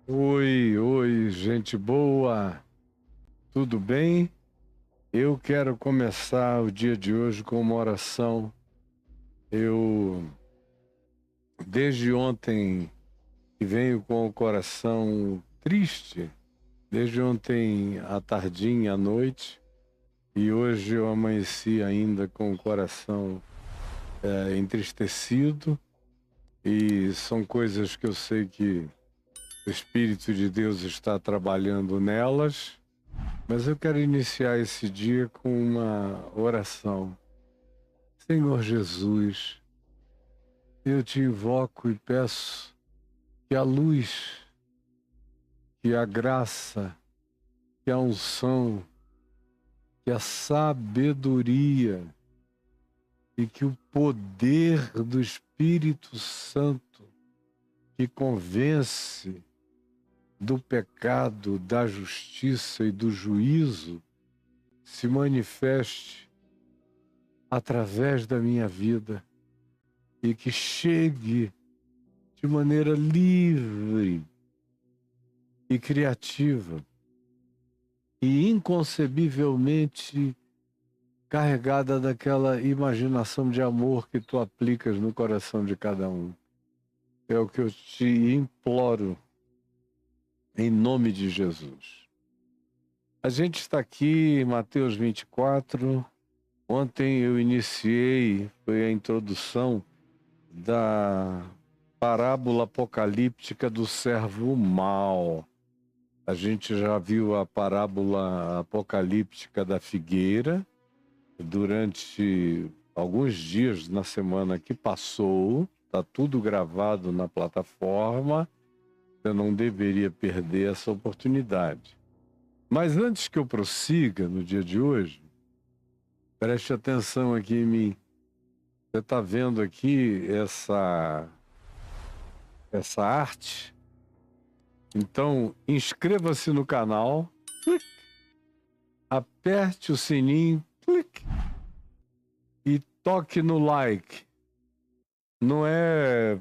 Oi, gente boa, tudo bem? Eu quero começar o dia de hoje com uma oração. Desde ontem, que venho com o coração triste, desde ontem à tardinha, à noite, e hoje eu amanheci ainda com o coração entristecido, e são coisas que eu sei que o Espírito de Deus está trabalhando nelas, mas eu quero iniciar esse dia com uma oração. Senhor Jesus, eu te invoco e peço que a luz, que a graça, que a unção, que a sabedoria e que o poder do Espírito Santo que convence do pecado, da justiça e do juízo se manifeste através da minha vida e que chegue de maneira livre e criativa e inconcebivelmente carregada daquela imaginação de amor que tu aplicas no coração de cada um. É o que eu te imploro em nome de Jesus. A gente está aqui em Mateus 24. Ontem eu iniciei, foi a introdução da parábola apocalíptica do servo mau. A gente já viu a parábola apocalíptica da figueira durante alguns dias na semana que passou. Está tudo gravado na plataforma. Eu não deveria perder essa oportunidade. Mas antes que eu prossiga no dia de hoje, preste atenção aqui em mim. Você está vendo aqui essa arte? Então, inscreva-se no canal, clique, aperte o sininho, clique, e toque no like. Não é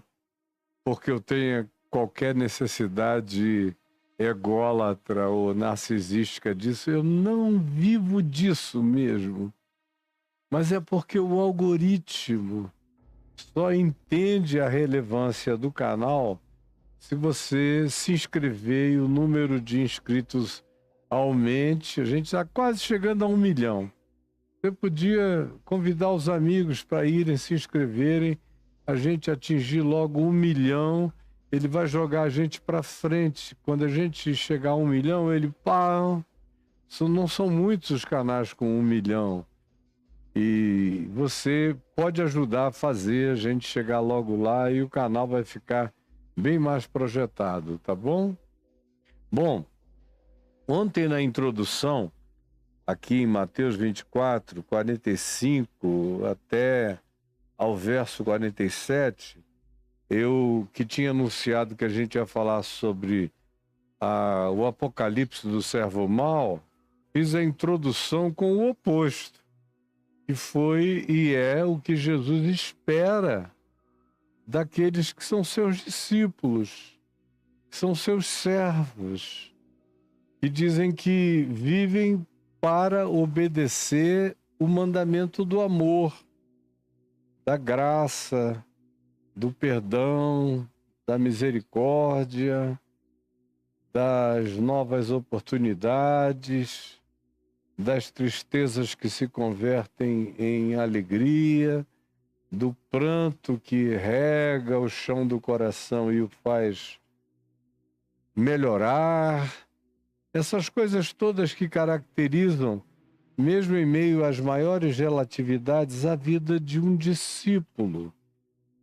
porque eu tenha qualquer necessidade ególatra ou narcisística disso, eu não vivo disso mesmo. Mas é porque o algoritmo só entende a relevância do canal se você se inscrever e o número de inscritos aumente. A gente está quase chegando a 1 milhão. Você podia convidar os amigos para irem se inscreverem, a gente atingir logo 1 milhão, ele vai jogar a gente para frente. Quando a gente chegar a 1 milhão, ele pá, não são muitos os canais com 1 milhão. E você pode ajudar a fazer a gente chegar logo lá e o canal vai ficar bem mais projetado, tá bom? Bom, ontem na introdução, aqui em Mateus 24, 45 até ao verso 47, eu que tinha anunciado que a gente ia falar sobre o apocalipse do servo mau, fiz a introdução com o oposto, que foi e é o que Jesus espera daqueles que são seus discípulos, que são seus servos, que dizem que vivem para obedecer o mandamento do amor, da graça, do perdão, da misericórdia, das novas oportunidades, das tristezas que se convertem em alegria, do pranto que rega o chão do coração e o faz melhorar, essas coisas todas que caracterizam, mesmo em meio às maiores relatividades, a vida de um discípulo,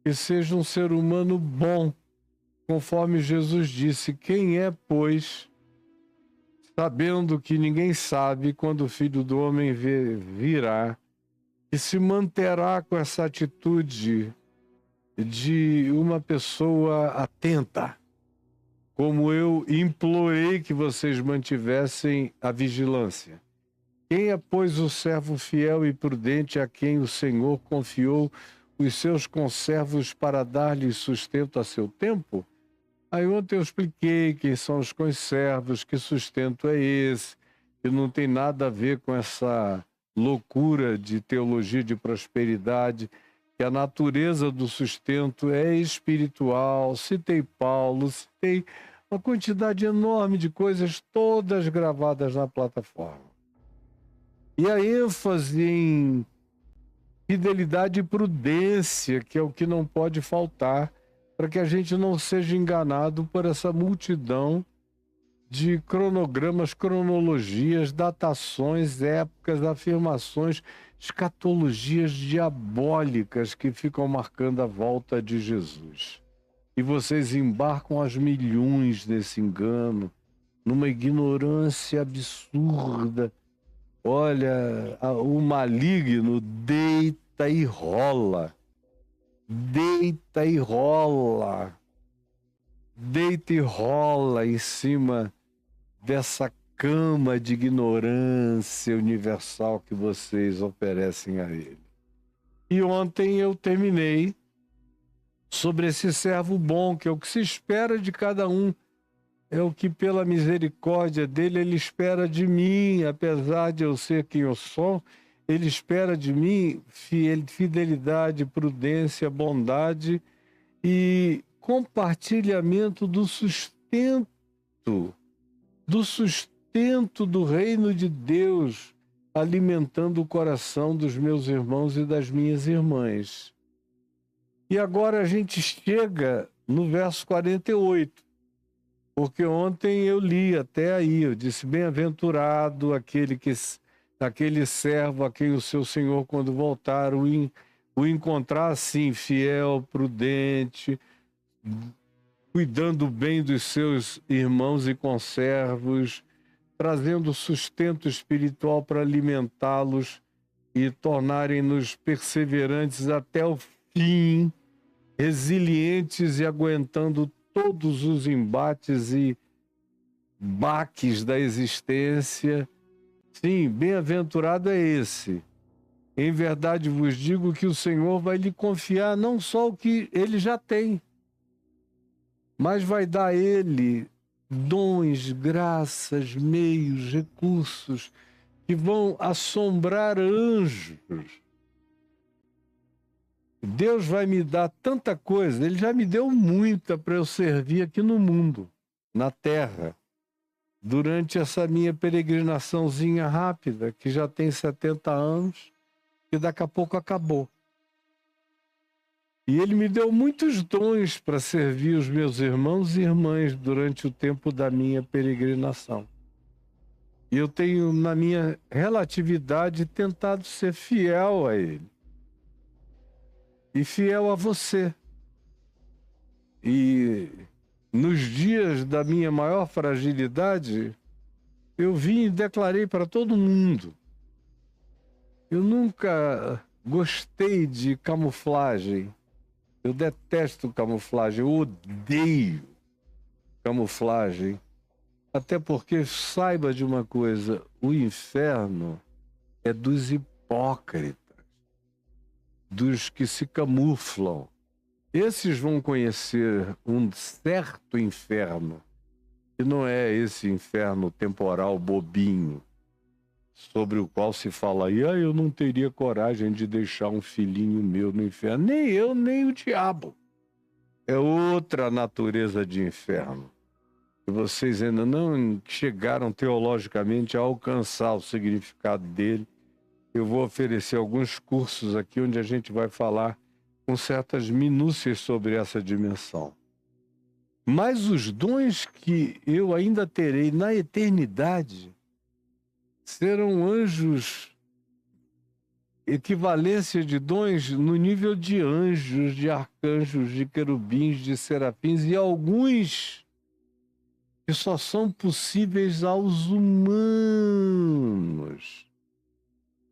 que seja um ser humano bom, conforme Jesus disse: quem é, pois, sabendo que ninguém sabe quando o Filho do Homem virá, e se manterá com essa atitude de uma pessoa atenta, como eu implorei que vocês mantivessem a vigilância. Quem é, pois, o servo fiel e prudente a quem o Senhor confiou os seus conservos para dar-lhe sustento a seu tempo? Aí ontem eu expliquei quem são os conservos, que sustento é esse, que não tem nada a ver com essa loucura de teologia de prosperidade, que a natureza do sustento é espiritual. Citei Paulo, citei uma quantidade enorme de coisas, todas gravadas na plataforma. E a ênfase em fidelidade e prudência, que é o que não pode faltar, para que a gente não seja enganado por essa multidão de cronogramas, cronologias, datações, épocas, afirmações, escatologias diabólicas que ficam marcando a volta de Jesus. E vocês embarcam aos milhões nesse engano, numa ignorância absurda. Olha, o maligno deita e rola. Deita e rola. Deita e rola em cima dessa cama de ignorância universal que vocês oferecem a ele. E ontem eu terminei sobre esse servo bom, que é o que se espera de cada um. É o que, pela misericórdia dele, ele espera de mim, apesar de eu ser quem eu sou, ele espera de mim fidelidade, prudência, bondade e compartilhamento do sustento do reino de Deus, alimentando o coração dos meus irmãos e das minhas irmãs. E agora a gente chega no verso 48. Porque ontem eu li até aí, eu disse: bem-aventurado aquele servo a quem o seu senhor, quando voltar, o encontrar assim, fiel, prudente, cuidando bem dos seus irmãos e conservos, trazendo sustento espiritual para alimentá-los e tornarem-nos perseverantes até o fim, resilientes e aguentando todos os embates e baques da existência. Sim, bem-aventurado é esse. Em verdade vos digo que o Senhor vai lhe confiar não só o que ele já tem, mas vai dar a ele dons, graças, meios, recursos que vão assombrar anjos. Deus vai me dar tanta coisa, ele já me deu muita para eu servir aqui no mundo, na terra, durante essa minha peregrinaçãozinha rápida, que já tem 70 anos, e daqui a pouco acabou. E ele me deu muitos dons para servir os meus irmãos e irmãs durante o tempo da minha peregrinação. E eu tenho, na minha relatividade, tentado ser fiel a ele. E fiel a você. E nos dias da minha maior fragilidade, eu vim e declarei para todo mundo. Eu nunca gostei de camuflagem. Eu detesto camuflagem, eu odeio camuflagem. Até porque, saiba de uma coisa, o inferno é dos hipócritas, dos que se camuflam. Esses vão conhecer um certo inferno, que não é esse inferno temporal bobinho, sobre o qual se fala aí: eu não teria coragem de deixar um filhinho meu no inferno. Nem eu, nem o diabo. É outra natureza de inferno. E vocês ainda não chegaram teologicamente a alcançar o significado dele. Eu vou oferecer alguns cursos aqui onde a gente vai falar com certas minúcias sobre essa dimensão. Mas os dons que eu ainda terei na eternidade serão anjos, equivalência de dons no nível de anjos, de arcanjos, de querubins, de serafins e alguns que só são possíveis aos humanos.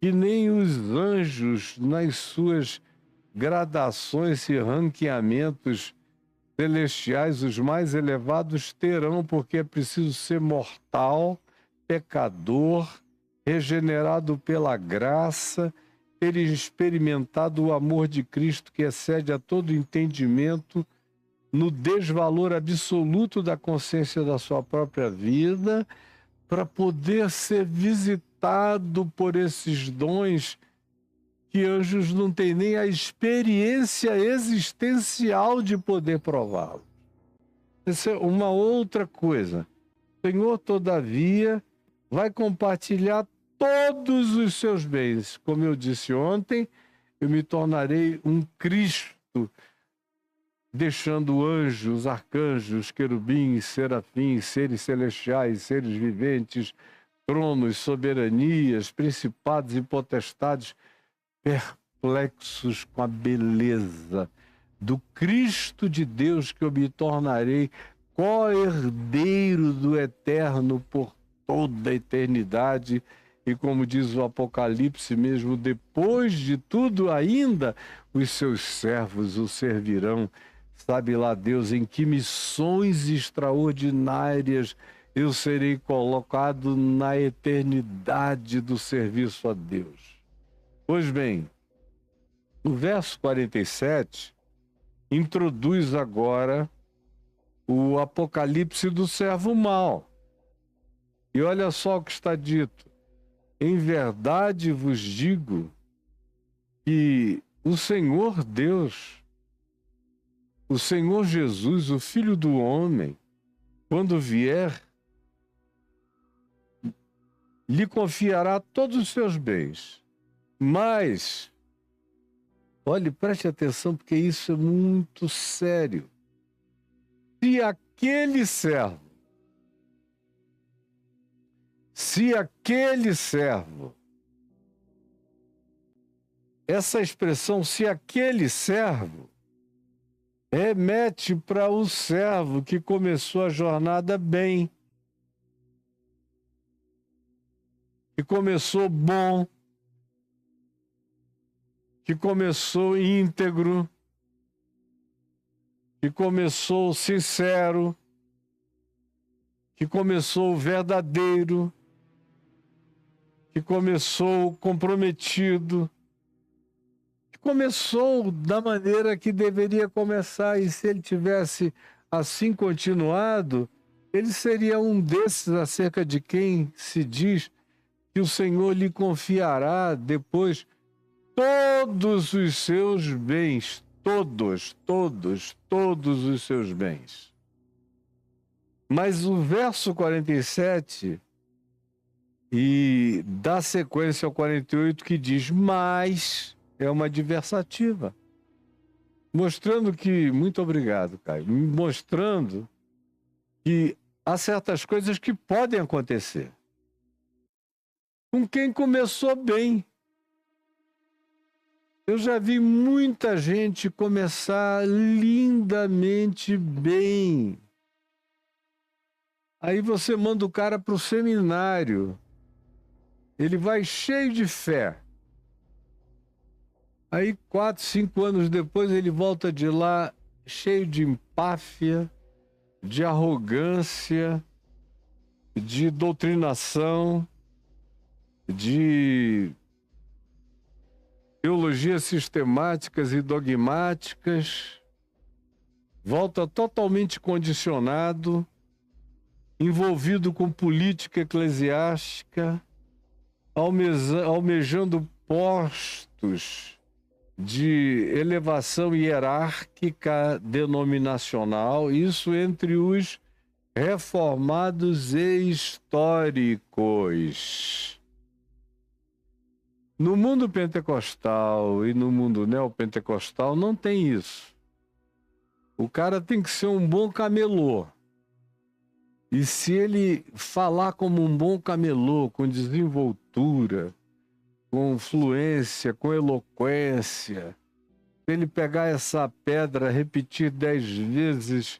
Que nem os anjos nas suas gradações e ranqueamentos celestiais, os mais elevados terão, porque é preciso ser mortal, pecador, regenerado pela graça, ter experimentado o amor de Cristo que excede a todo entendimento, no desvalor absoluto da consciência da sua própria vida, para poder ser visitado por esses dons que anjos não têm nem a experiência existencial de poder prová-lo. Essa é uma outra coisa. O Senhor, todavia, vai compartilhar todos os seus bens. Como eu disse ontem, eu me tornarei um Cristo, deixando anjos, arcanjos, querubins, serafins, seres celestiais, seres viventes, tronos, soberanias, principados e potestades, perplexos com a beleza do Cristo de Deus, que eu me tornarei co-herdeiro do eterno por toda a eternidade. E como diz o Apocalipse, mesmo depois de tudo ainda, os seus servos o servirão. Sabe lá Deus em que missões extraordinárias eu serei colocado na eternidade do serviço a Deus. Pois bem, o verso 47 introduz agora o apocalipse do servo mau. E olha só o que está dito. Em verdade vos digo que o Senhor Deus, o Senhor Jesus, o Filho do Homem, quando vier, lhe confiará todos os seus bens. Mas, olhe, preste atenção, porque isso é muito sério. Se aquele servo, essa expressão, se aquele servo, remete para o servo que começou a jornada bem, que começou bom, que começou íntegro, que começou sincero, que começou verdadeiro, que começou comprometido, que começou da maneira que deveria começar, e se ele tivesse assim continuado, ele seria um desses acerca de quem se diz que o Senhor lhe confiará depois todos os seus bens, todos os seus bens. Mas o verso 47 e dá sequência ao 48 que diz, mas é uma adversativa. Mostrando que, muito obrigado, Caio, mostrando que há certas coisas que podem acontecer com quem começou bem. Eu já vi muita gente começar lindamente bem. Aí você manda o cara para o seminário. Ele vai cheio de fé. Aí 4, 5 anos depois ele volta de lá cheio de empáfia, de arrogância, de doutrinação, de teologias sistemáticas e dogmáticas, volta totalmente condicionado, envolvido com política eclesiástica, almejando postos de elevação hierárquica denominacional, isso entre os reformados e históricos. No mundo pentecostal e no mundo neopentecostal não tem isso. O cara tem que ser um bom camelô. E se ele falar como um bom camelô, com desenvoltura, com fluência, com eloquência, se ele pegar essa pedra, repetir 10 vezes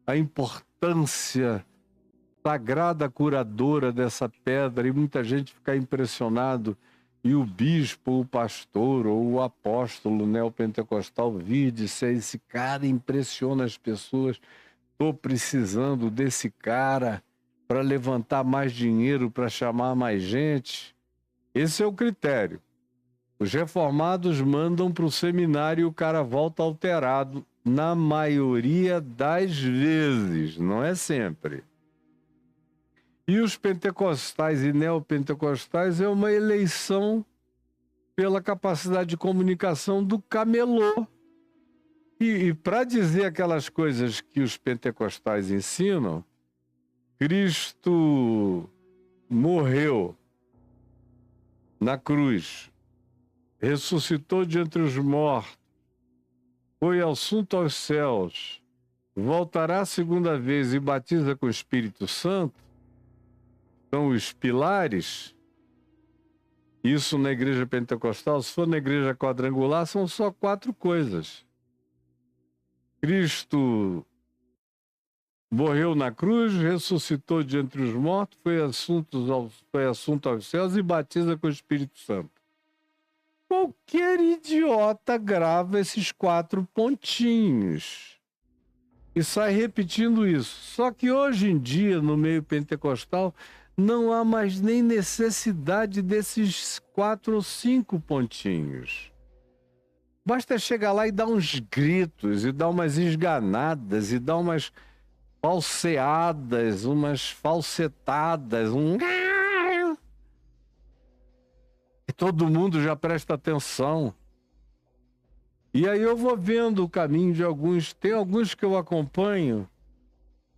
a importância sagrada curadora dessa pedra, e muita gente ficar impressionado, e o bispo, o pastor ou o apóstolo neopentecostal vir e dizer: esse cara impressiona as pessoas, estou precisando desse cara para levantar mais dinheiro, para chamar mais gente. Esse é o critério. Os reformados mandam para o seminário e o cara volta alterado, na maioria das vezes, não é sempre. E os pentecostais e neopentecostais é uma eleição pela capacidade de comunicação do camelô. E para dizer aquelas coisas que os pentecostais ensinam, Cristo morreu na cruz, ressuscitou de entre os mortos, foi assunto aos céus, voltará a segunda vez e batiza com o Espírito Santo, são os pilares. Isso na igreja pentecostal. Se for na igreja quadrangular, são só 4 coisas. Cristo morreu na cruz, ressuscitou de entre os mortos, foi assunto aos céus e batiza com o Espírito Santo. Qualquer idiota grava esses 4 pontinhos e sai repetindo isso. Só que hoje em dia, no meio pentecostal, não há mais nem necessidade desses 4 ou 5 pontinhos. Basta chegar lá e dar uns gritos, e dar umas esganadas, e dar umas falseadas, umas falsetadas, E todo mundo já presta atenção. E aí eu vou vendo o caminho de alguns. Tem alguns que eu acompanho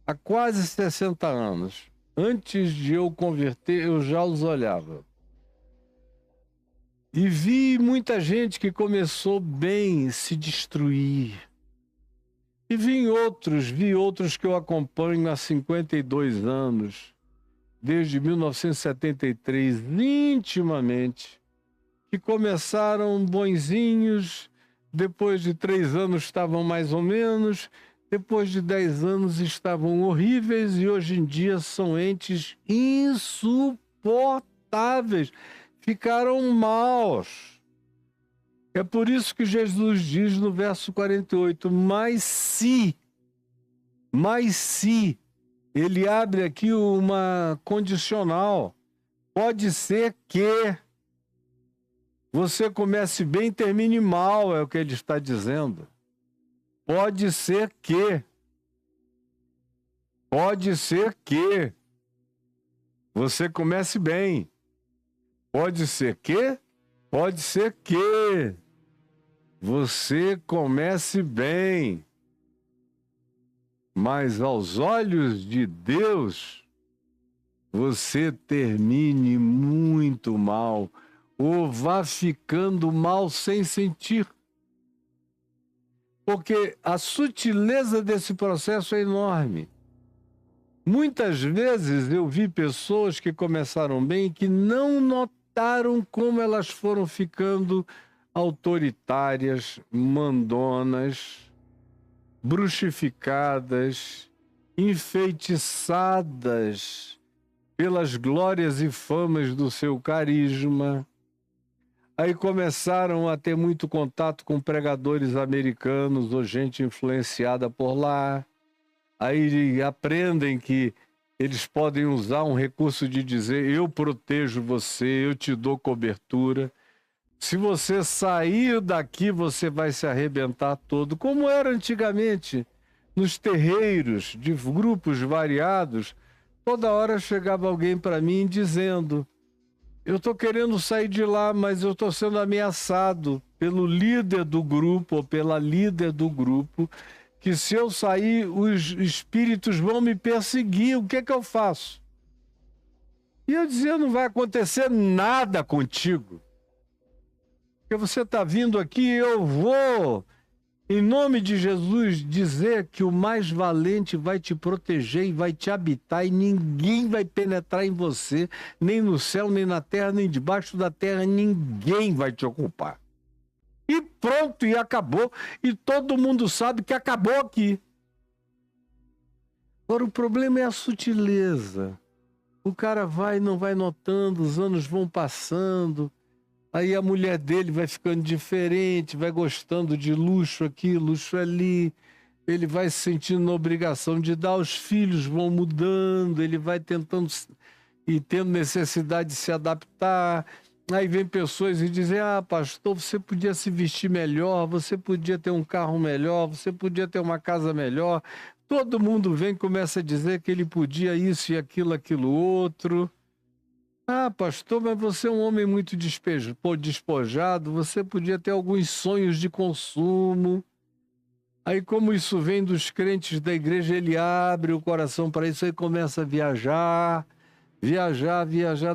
há quase 60 anos. Antes de eu converter, eu já os olhava. E vi muita gente que começou bem se destruir. E vi outros que eu acompanho há 52 anos, desde 1973, intimamente, que começaram bonzinhos, depois de 3 anos estavam mais ou menos, depois de 10 anos estavam horríveis e hoje em dia são entes insuportáveis. Ficaram maus. É por isso que Jesus diz no verso 48, mas se, ele abre aqui uma condicional. Pode ser que você comece bem e termine mal, é o que ele está dizendo. Pode ser que você comece bem. Pode ser que você comece bem. Mas aos olhos de Deus, você termine muito mal, ou vá ficando mal sem sentir. Porque a sutileza desse processo é enorme. Muitas vezes eu vi pessoas que começaram bem e que não notaram como elas foram ficando autoritárias, mandonas, bruxificadas, enfeitiçadas pelas glórias e famas do seu carisma. Aí começaram a ter muito contato com pregadores americanos ou gente influenciada por lá. Aí aprendem que eles podem usar um recurso de dizer: eu protejo você, eu te dou cobertura. Se você sair daqui, você vai se arrebentar todo, como era antigamente, nos terreiros de grupos variados. Toda hora chegava alguém para mim dizendo: eu estou querendo sair de lá, mas eu estou sendo ameaçado pelo líder do grupo ou pela líder do grupo, que se eu sair, os espíritos vão me perseguir, o que é que eu faço? E eu dizia: não vai acontecer nada contigo. Porque você está vindo aqui, eu vou, em nome de Jesus, dizer que o mais valente vai te proteger e vai te habitar e ninguém vai penetrar em você, nem no céu, nem na terra, nem debaixo da terra, ninguém vai te ocupar. E pronto, e acabou. E todo mundo sabe que acabou aqui. Agora, o problema é a sutileza. O cara vai e não vai notando, os anos vão passando, aí a mulher dele vai ficando diferente, vai gostando de luxo aqui, luxo ali, ele vai se sentindo na obrigação de dar, os filhos vão mudando, ele vai tentando e tendo necessidade de se adaptar. Aí vem pessoas e dizem, pastor, você podia se vestir melhor, você podia ter um carro melhor, você podia ter uma casa melhor. Todo mundo vem e começa a dizer que ele podia isso e aquilo outro. Pastor, mas você é um homem muito despojado, você podia ter alguns sonhos de consumo. Aí, como isso vem dos crentes da igreja, ele abre o coração para isso e começa a viajar.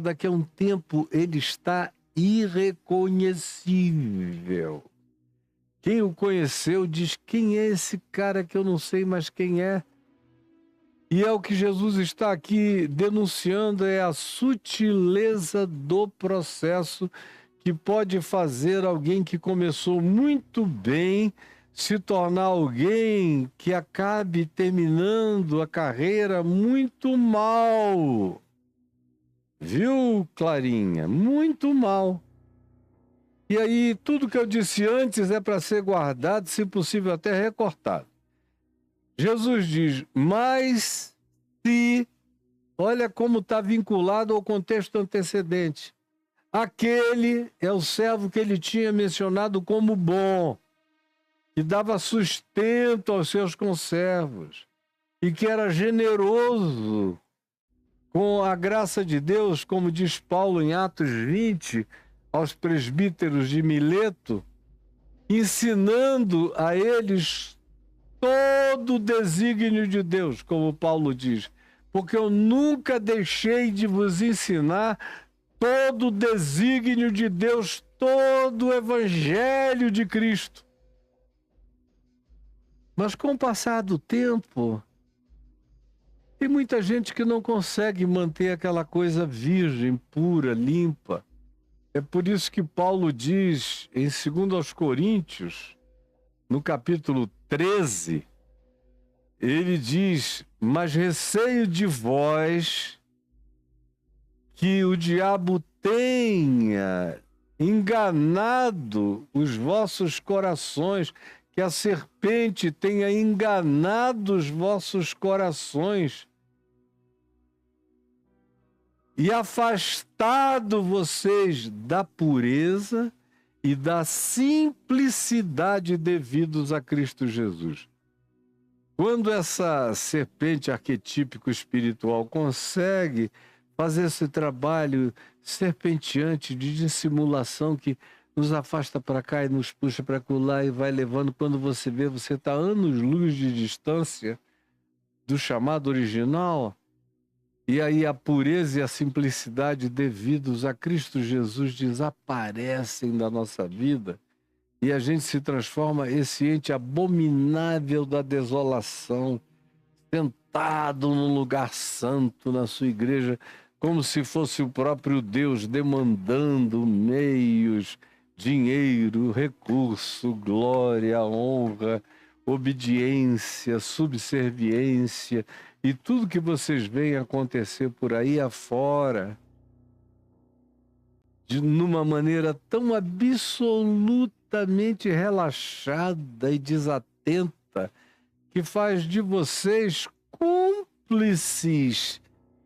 Daqui a um tempo ele está irreconhecível. Quem o conheceu diz, quem é esse cara que eu não sei mais quem é? E é o que Jesus está aqui denunciando, é a sutileza do processo que pode fazer alguém que começou muito bem se tornar alguém que acabe terminando a carreira muito mal. Viu, Clarinha? Muito mal. E aí, tudo que eu disse antes é para ser guardado, se possível até recortado. Jesus diz, mas se, olha como está vinculado ao contexto antecedente. Aquele é o servo que ele tinha mencionado como bom, que dava sustento aos seus conservos e que era generoso com a graça de Deus, como diz Paulo em Atos 20, aos presbíteros de Mileto, ensinando a eles todo o desígnio de Deus, como Paulo diz, porque eu nunca deixei de vos ensinar todo o desígnio de Deus, todo o evangelho de Cristo. Mas com o passar do tempo, tem muita gente que não consegue manter aquela coisa virgem, pura, limpa. É por isso que Paulo diz em 2 Coríntios, no capítulo 13, ele diz, mas receio de vós que o diabo tenha enganado os vossos corações, que a serpente tenha enganado os vossos corações e afastado vocês da pureza e da simplicidade devidos a Cristo Jesus. Quando essa serpente arquetípico espiritual consegue fazer esse trabalho serpenteante de dissimulação que nos afasta para cá e nos puxa para lá e vai levando, quando você vê, você está anos-luz de distância do chamado original, e aí a pureza e a simplicidade devidos a Cristo Jesus desaparecem da nossa vida e a gente se transforma esse ente abominável da desolação, sentado num lugar santo na sua igreja, como se fosse o próprio Deus demandando meios, dinheiro, recurso, glória, honra, obediência, subserviência e tudo que vocês veem acontecer por aí afora, numa maneira tão absolutamente relaxada e desatenta, que faz de vocês cúmplices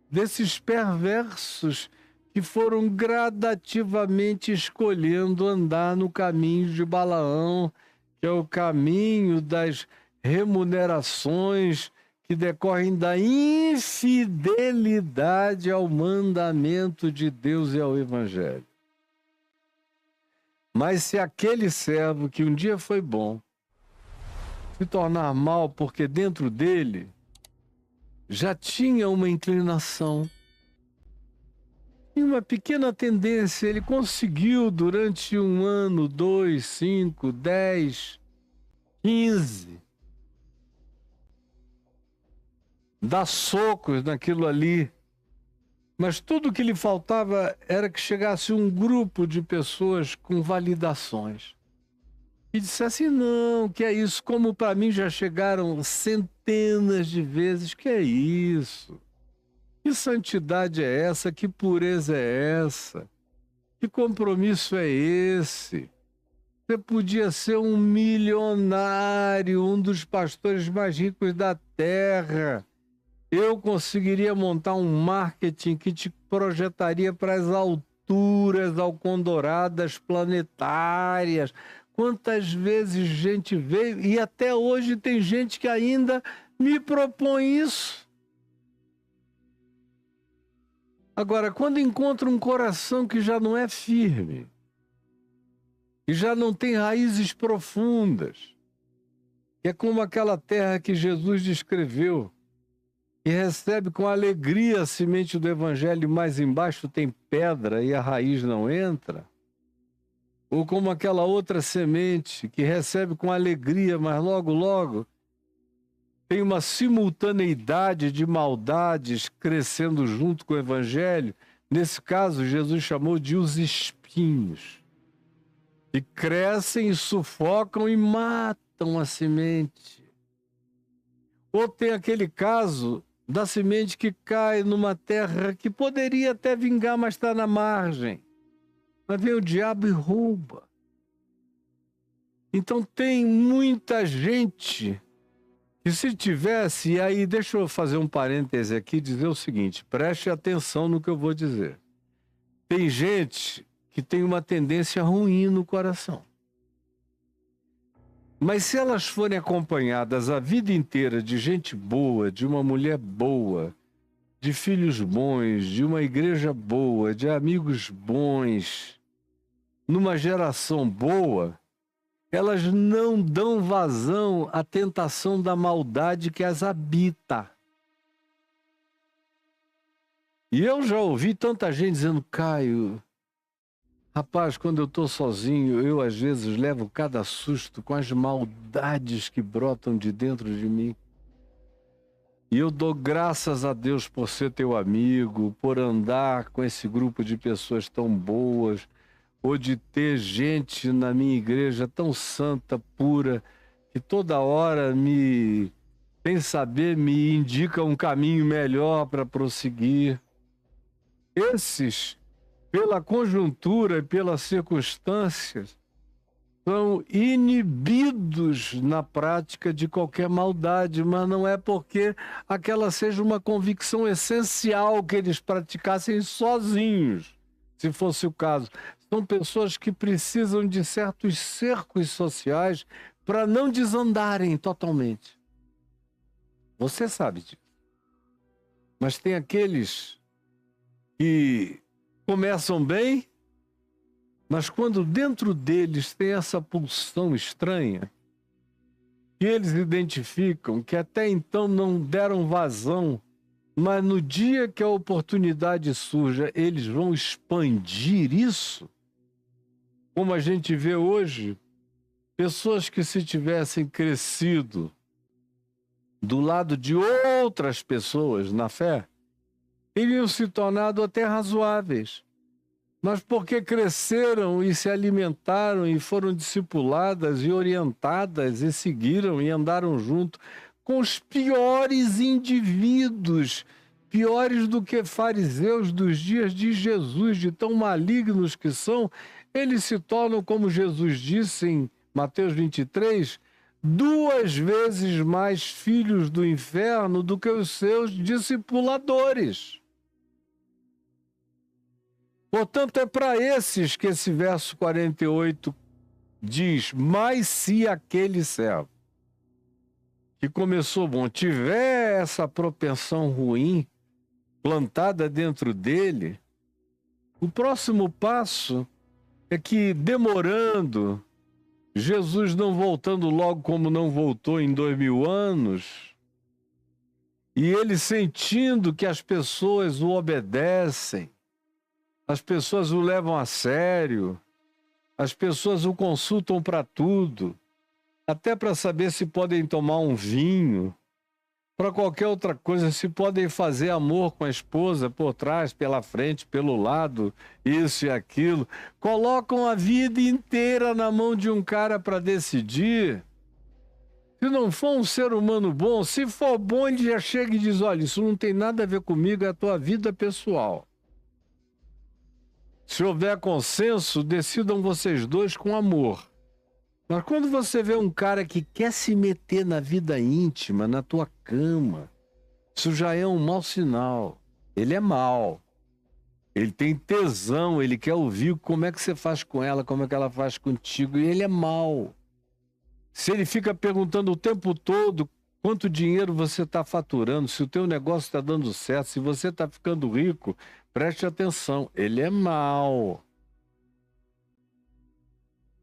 desses perversos que foram gradativamente escolhendo andar no caminho de Balaão, que é o caminho das remunerações que decorrem da infidelidade ao mandamento de Deus e ao Evangelho. Mas se aquele servo que um dia foi bom se tornar mal porque dentro dele já tinha uma inclinação Tinha uma pequena tendência, ele conseguiu durante 1 ano, 2, 5, 10, 15, dar socos naquilo ali. Mas tudo que lhe faltava era que chegasse um grupo de pessoas com validações. E dissesse, não, que é isso, como para mim já chegaram centenas de vezes, que é isso? Que santidade é essa? Que pureza é essa? Que compromisso é esse? Você podia ser um milionário, um dos pastores mais ricos da terra. Eu conseguiria montar um marketing que te projetaria para as alturas alcondoradas planetárias. Quantas vezes gente veio, e até hoje tem gente que ainda me propõe isso. Agora, quando encontra um coração que já não é firme, que já não tem raízes profundas, que é como aquela terra que Jesus descreveu, e recebe com alegria a semente do evangelho, mas embaixo tem pedra e a raiz não entra, ou como aquela outra semente que recebe com alegria, mas logo, logo tem uma simultaneidade de maldades crescendo junto com o evangelho. Nesse caso, Jesus chamou de os espinhos, que crescem e sufocam e matam a semente. Ou tem aquele caso da semente que cai numa terra que poderia até vingar, mas está na margem. Mas vem o diabo e rouba. Então tem muita gente que, se tivesse, e aí deixa eu fazer um parêntese aqui e dizer o seguinte, preste atenção no que eu vou dizer. Tem gente que tem uma tendência ruim no coração. Mas se elas forem acompanhadas a vida inteira de gente boa, de uma mulher boa, de filhos bons, de uma igreja boa, de amigos bons, numa geração boa, elas não dão vazão à tentação da maldade que as habita. E eu já ouvi tanta gente dizendo, Caio, rapaz, quando eu estou sozinho, eu às vezes levo cada susto com as maldades que brotam de dentro de mim. E eu dou graças a Deus por ser teu amigo, por andar com esse grupo de pessoas tão boas, ou de ter gente na minha igreja tão santa, pura, que toda hora sem saber, me indica um caminho melhor para prosseguir. Esses, pela conjuntura e pelas circunstâncias, são inibidos na prática de qualquer maldade, mas não é porque aquela seja uma convicção essencial que eles praticassem sozinhos, se fosse o caso. São pessoas que precisam de certos cercos sociais para não desandarem totalmente. Você sabe disso. Mas tem aqueles que começam bem, mas quando dentro deles tem essa pulsão estranha, que eles identificam que até então não deram vazão, mas no dia que a oportunidade surja, eles vão expandir isso, como a gente vê hoje, pessoas que, se tivessem crescido do lado de outras pessoas na fé, teriam se tornado até razoáveis. Mas porque cresceram e se alimentaram e foram discipuladas e orientadas e seguiram e andaram junto com os piores indivíduos, piores do que fariseus dos dias de Jesus, de tão malignos que são, eles se tornam, como Jesus disse em Mateus 23, 2 vezes mais filhos do inferno do que os seus discipuladores. Portanto, é para esses que esse verso 48 diz, mas se aquele servo que começou bom tiver essa propensão ruim plantada dentro dele, o próximo passo é que, demorando, Jesus não voltando logo como não voltou em 2000 anos, e ele sentindo que as pessoas o obedecem, As pessoas o levam a sério, as pessoas o consultam para tudo, até para saber se podem tomar um vinho, para qualquer outra coisa, se podem fazer amor com a esposa por trás, pela frente, pelo lado, isso e aquilo. Colocam a vida inteira na mão de um cara para decidir. Se não for um ser humano bom, se for bom, ele já chega e diz: olha, isso não tem nada a ver comigo, é a tua vida pessoal. Se houver consenso, decidam vocês dois com amor. Mas quando você vê um cara que quer se meter na vida íntima, na tua cama, isso já é um mau sinal. Ele é mau. Ele tem tesão, ele quer ouvir como é que você faz com ela, como é que ela faz contigo, e ele é mau. Se ele fica perguntando o tempo todo quanto dinheiro você está faturando, se o teu negócio está dando certo, se você está ficando rico, preste atenção, ele é mau.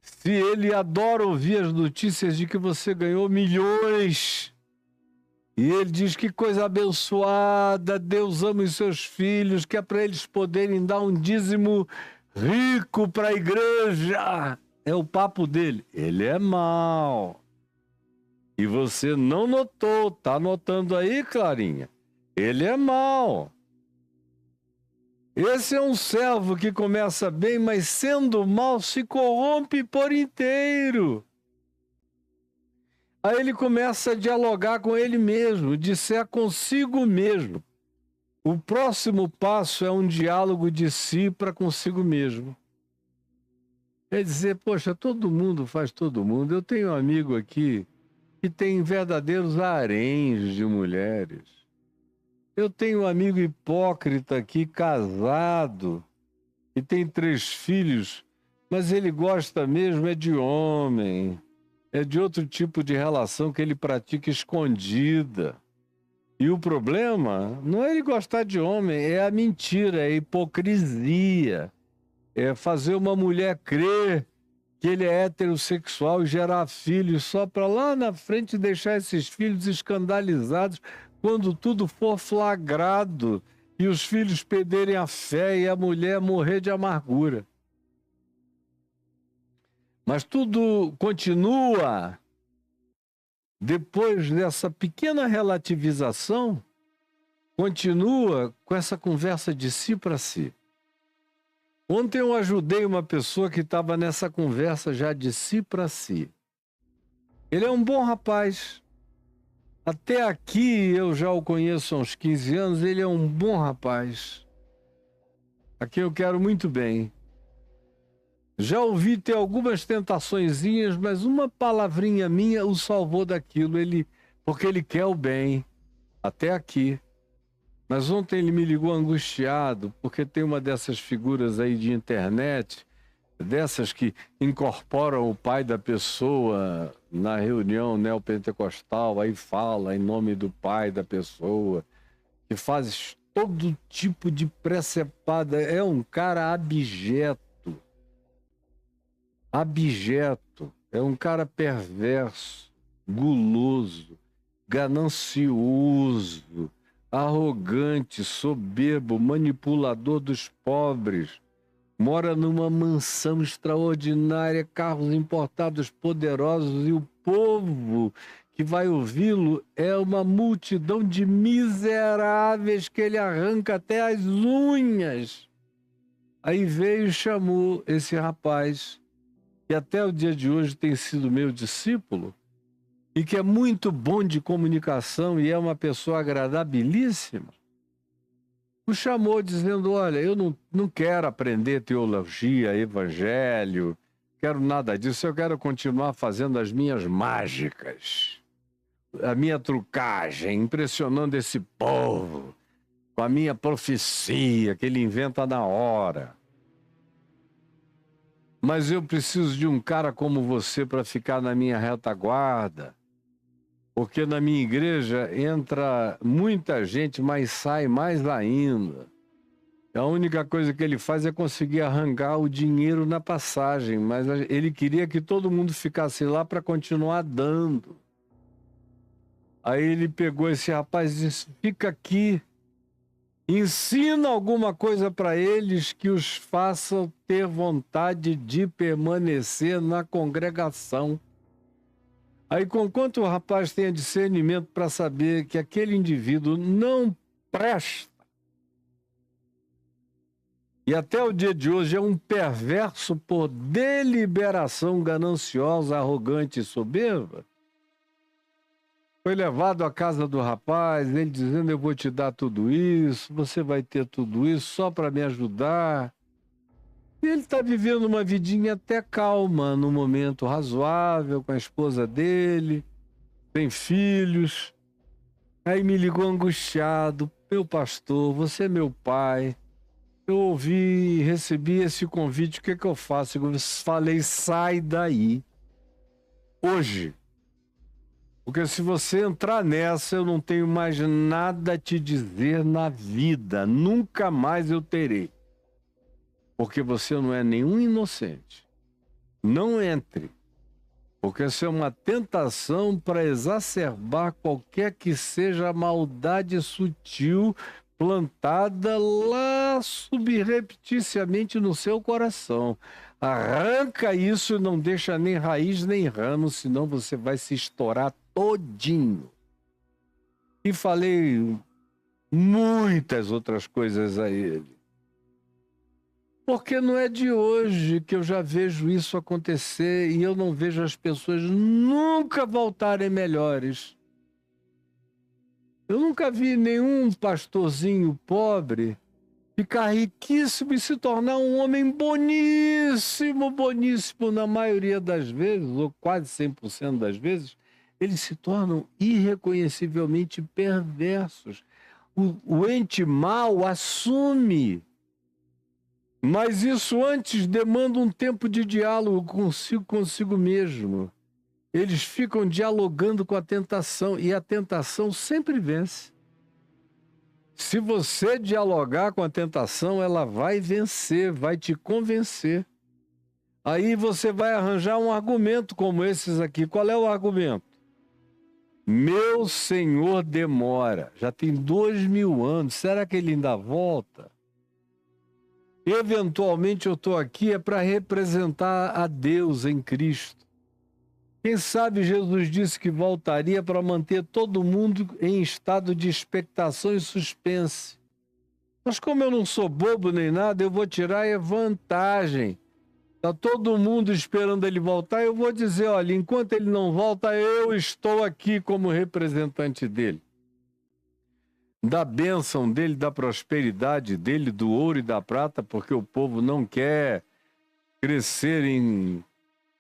Se ele adora ouvir as notícias de que você ganhou milhões, e ele diz que coisa abençoada, Deus ama os seus filhos, que é para eles poderem dar um dízimo rico para a igreja. É o papo dele. Ele é mau. E você não notou, tá notando aí, Clarinha? Ele é mau. Esse é um servo que começa bem, mas sendo mau se corrompe por inteiro. Aí ele começa a dialogar com ele mesmo, disser consigo mesmo. O próximo passo é um diálogo de si para consigo mesmo. É dizer, poxa, todo mundo faz todo mundo. Eu tenho um amigo aqui que tem verdadeiros haréns de mulheres. Eu tenho um amigo hipócrita aqui, casado, e tem 3 filhos, mas ele gosta mesmo é de homem. É de outro tipo de relação que ele pratica escondida. E o problema não é ele gostar de homem, é a mentira, é a hipocrisia. É fazer uma mulher crer que ele é heterossexual e gerar filhos só para lá na frente deixar esses filhos escandalizados quando tudo for flagrado e os filhos perderem a fé e a mulher morrer de amargura. Mas tudo continua depois dessa pequena relativização, continua com essa conversa de si para si. Ontem eu ajudei uma pessoa que estava nessa conversa já de si para si. Ele é um bom rapaz. Até aqui eu já o conheço há uns 15 anos, ele é um bom rapaz. A quem eu quero muito bem. Já ouvi ter algumas tentaçõezinhas, mas uma palavrinha minha o salvou daquilo, porque ele quer o bem. Até aqui. Mas ontem ele me ligou angustiado, porque tem uma dessas figuras aí de internet, dessas que incorporam o pai da pessoa na reunião neopentecostal, aí fala em nome do pai da pessoa, que faz todo tipo de precepada. É um cara abjeto. Abjeto. É um cara perverso, guloso, ganancioso, arrogante, soberbo, manipulador dos pobres, mora numa mansão extraordinária, carros importados poderosos, e o povo que vai ouvi-lo é uma multidão de miseráveis que ele arranca até as unhas. Aí veio e chamou esse rapaz, que até o dia de hoje tem sido meu discípulo, e que é muito bom de comunicação e é uma pessoa agradabilíssima, o chamou dizendo, olha, eu não quero aprender teologia, evangelho, quero nada disso, eu quero continuar fazendo as minhas mágicas, a minha trucagem, impressionando esse povo, com a minha profecia que ele inventa na hora. Mas eu preciso de um cara como você para ficar na minha retaguarda, porque na minha igreja entra muita gente, mas sai mais ainda. A única coisa que ele faz é conseguir arrancar o dinheiro na passagem, mas ele queria que todo mundo ficasse lá para continuar dando. Aí ele pegou esse rapaz e disse, fica aqui, Ensina alguma coisa para eles que os faça ter vontade de permanecer na congregação. Aí, conquanto o rapaz tenha discernimento para saber que aquele indivíduo não presta, e até o dia de hoje é um perverso por deliberação gananciosa, arrogante e soberba, foi levado à casa do rapaz, ele dizendo: eu vou te dar tudo isso, você vai ter tudo isso só para me ajudar. E ele está vivendo uma vidinha até calma, num momento razoável, com a esposa dele, tem filhos. Aí me ligou angustiado: meu pastor, você é meu pai, eu ouvi, recebi esse convite, o que é que eu faço? Eu falei: sai daí, hoje. Porque se você entrar nessa, eu não tenho mais nada a te dizer na vida, nunca mais eu terei. Porque você não é nenhum inocente. Não entre, porque isso é uma tentação para exacerbar qualquer que seja a maldade sutil plantada lá subrepticiamente no seu coração. Arranca isso e não deixa nem raiz nem ramo, senão você vai se estourar todinho. E falei muitas outras coisas a ele. Porque não é de hoje que eu já vejo isso acontecer e eu não vejo as pessoas nunca voltarem melhores. Eu nunca vi nenhum pastorzinho pobre ficar riquíssimo e se tornar um homem boníssimo, boníssimo. Na maioria das vezes, ou quase 100% das vezes, eles se tornam irreconhecivelmente perversos. O ente mau assume. Mas isso antes demanda um tempo de diálogo consigo mesmo. Eles ficam dialogando com a tentação e a tentação sempre vence. Se você dialogar com a tentação, ela vai vencer, vai te convencer. Aí você vai arranjar um argumento como esses aqui. Qual é o argumento? Meu Senhor demora. Já tem 2000 anos. Será que ele ainda volta? Eventualmente eu estou aqui é para representar a Deus em Cristo. Quem sabe Jesus disse que voltaria para manter todo mundo em estado de expectação e suspense. Mas como eu não sou bobo nem nada, eu vou tirar a vantagem. Está todo mundo esperando ele voltar, eu vou dizer: olha, enquanto ele não volta, eu estou aqui como representante dele. Da bênção dele, da prosperidade dele, do ouro e da prata, porque o povo não quer crescer em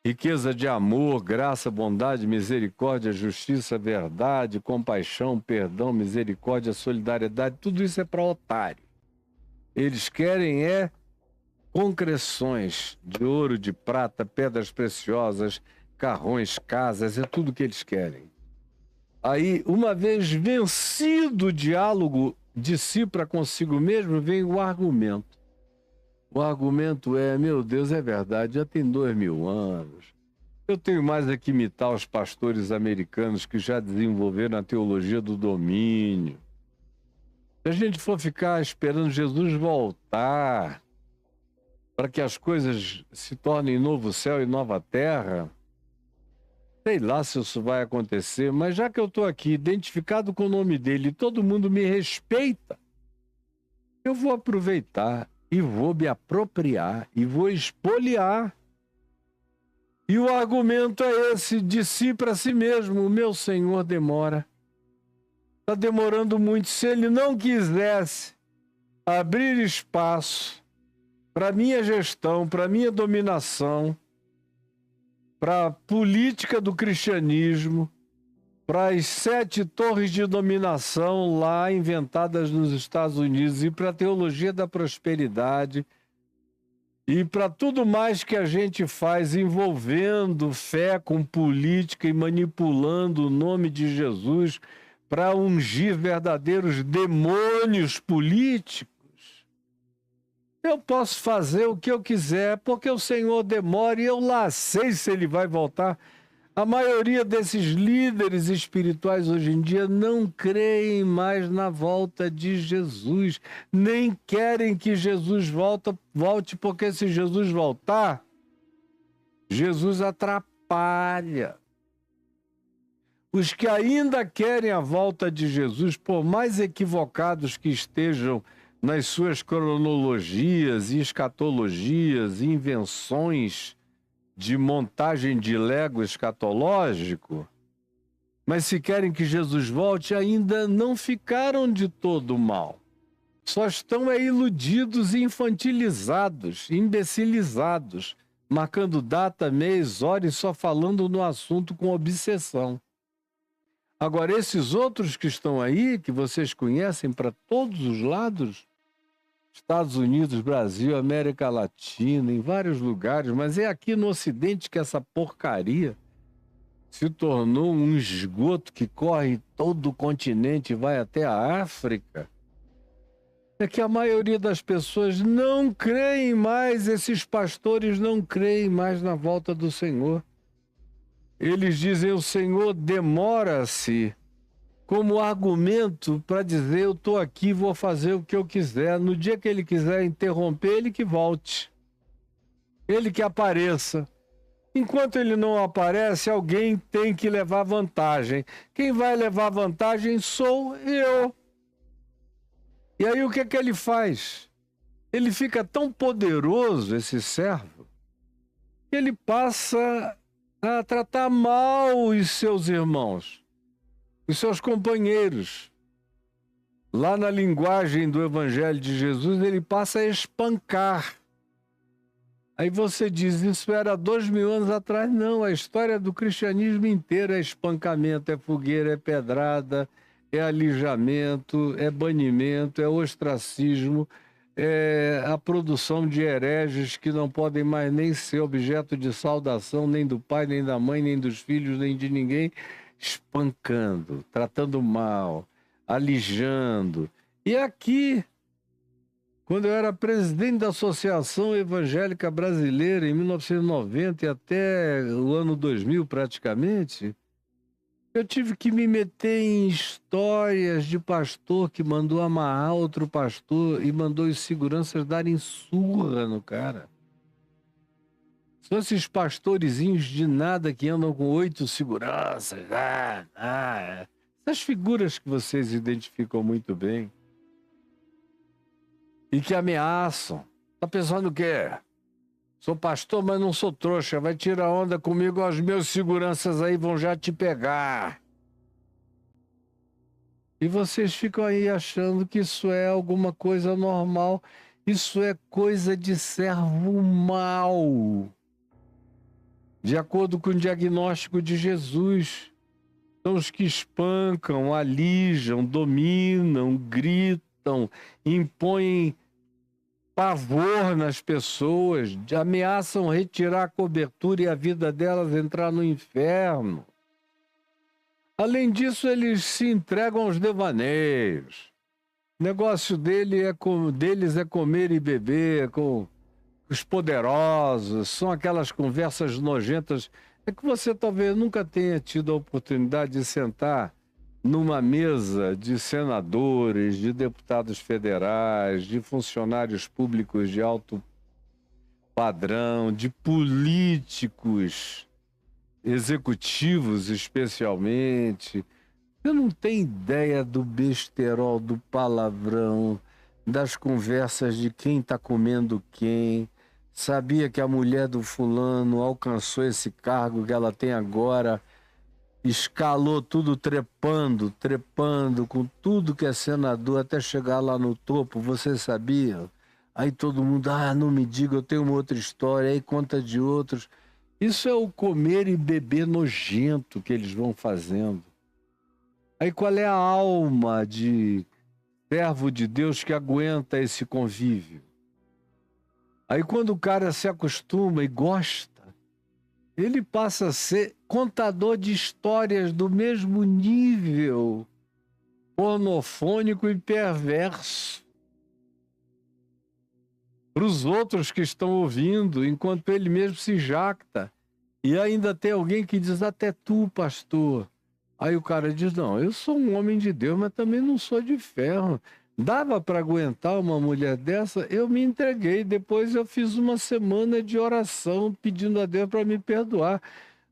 riqueza de amor, graça, bondade, misericórdia, justiça, verdade, compaixão, perdão, misericórdia, solidariedade. Tudo isso é para otário. Eles querem concreções de ouro, de prata, pedras preciosas, carrões, casas, é tudo que eles querem. Aí, uma vez vencido o diálogo de si para consigo mesmo, vem o argumento. O argumento é: meu Deus, é verdade, já tem 2000 anos. Eu tenho mais que imitar os pastores americanos que já desenvolveram a teologia do domínio. Se a gente for ficar esperando Jesus voltar para que as coisas se tornem novo céu e nova terra, sei lá se isso vai acontecer, mas já que eu estou aqui identificado com o nome dele e todo mundo me respeita, eu vou aproveitar e vou me apropriar e vou espoliar. E o argumento é esse, de si para si mesmo: o meu Senhor demora. Está demorando muito. Se ele não quisesse abrir espaço para minha gestão, para minha dominação, para a política do cristianismo, para as 7 torres de dominação lá inventadas nos Estados Unidos e para a teologia da prosperidade e para tudo mais que a gente faz envolvendo fé com política e manipulando o nome de Jesus para ungir verdadeiros demônios políticos, eu posso fazer o que eu quiser, porque o Senhor demora e eu lá sei se ele vai voltar. A maioria desses líderes espirituais hoje em dia não creem mais na volta de Jesus, nem querem que Jesus volte, porque se Jesus voltar, Jesus atrapalha. Os que ainda querem a volta de Jesus, por mais equivocados que estejam nas suas cronologias e escatologias, invenções de montagem de Lego escatológico, mas se querem que Jesus volte, ainda não ficaram de todo mal. Só estão iludidos e infantilizados, imbecilizados, marcando data, mês, hora e só falando no assunto com obsessão. Agora, esses outros que estão aí, que vocês conhecem para todos os lados, Estados Unidos, Brasil, América Latina, em vários lugares, mas é aqui no Ocidente que essa porcaria se tornou um esgoto que corre todo o continente e vai até a África. É que a maioria das pessoas não creem mais, esses pastores não creem mais na volta do Senhor. Eles dizem, o Senhor demora-se como argumento para dizer, eu estou aqui, vou fazer o que eu quiser. No dia que ele quiser interromper, ele que volte. Ele que apareça. Enquanto ele não aparece, alguém tem que levar vantagem. Quem vai levar vantagem sou eu. E aí o que é que ele faz? Ele fica tão poderoso, esse servo, que ele passa a tratar mal os seus irmãos, os seus companheiros. Lá na linguagem do Evangelho de Jesus, ele passa a espancar. Aí você diz, isso era 2000 anos atrás. Não, a história do cristianismo inteiro é espancamento, é fogueira, é pedrada, é alijamento, é banimento, é ostracismo, é a produção de hereges que não podem mais nem ser objeto de saudação, nem do pai, nem da mãe, nem dos filhos, nem de ninguém, espancando, tratando mal, alijando. E aqui, quando eu era presidente da Associação Evangélica Brasileira, em 1990 e até o ano 2000 praticamente, eu tive que me meter em histórias de pastor que mandou amarrar outro pastor e mandou os seguranças darem surra no cara. São esses pastorezinhos de nada que andam com 8 seguranças. Essas figuras que vocês identificam muito bem. E que ameaçam. Tá pensando o quê? Sou pastor, mas não sou trouxa. Vai tirar onda comigo, os meus seguranças aí vão já te pegar. E vocês ficam aí achando que isso é alguma coisa normal. Isso é coisa de servo mau. De acordo com o diagnóstico de Jesus. São os que espancam, alijam, dominam, gritam, impõem pavor nas pessoas, ameaçam retirar a cobertura e a vida delas entrar no inferno. Além disso, eles se entregam aos devaneios. O negócio deles é comer e beber com os poderosos, são aquelas conversas nojentas. É que você talvez nunca tenha tido a oportunidade de sentar numa mesa de senadores, de deputados federais, de funcionários públicos de alto padrão, de políticos executivos especialmente. Você não tem ideia do besterol, do palavrão, das conversas de quem está comendo quem. Sabia que a mulher do fulano alcançou esse cargo que ela tem agora, escalou tudo trepando com tudo que é senador até chegar lá no topo, você sabia? Aí todo mundo, não me diga, eu tenho uma outra história, aí conta de outros. Isso é o comer e beber nojento que eles vão fazendo. Aí qual é a alma de servo de Deus que aguenta esse convívio? Aí quando o cara se acostuma e gosta, ele passa a ser contador de histórias do mesmo nível, pornofônico e perverso, para os outros que estão ouvindo, enquanto ele mesmo se jacta E ainda tem alguém que diz, até tu, pastor. Aí o cara diz, não, eu sou um homem de Deus, mas também não sou de ferro. Dava para aguentar uma mulher dessa? Eu me entreguei. Depois eu fiz uma semana de oração pedindo a Deus para me perdoar.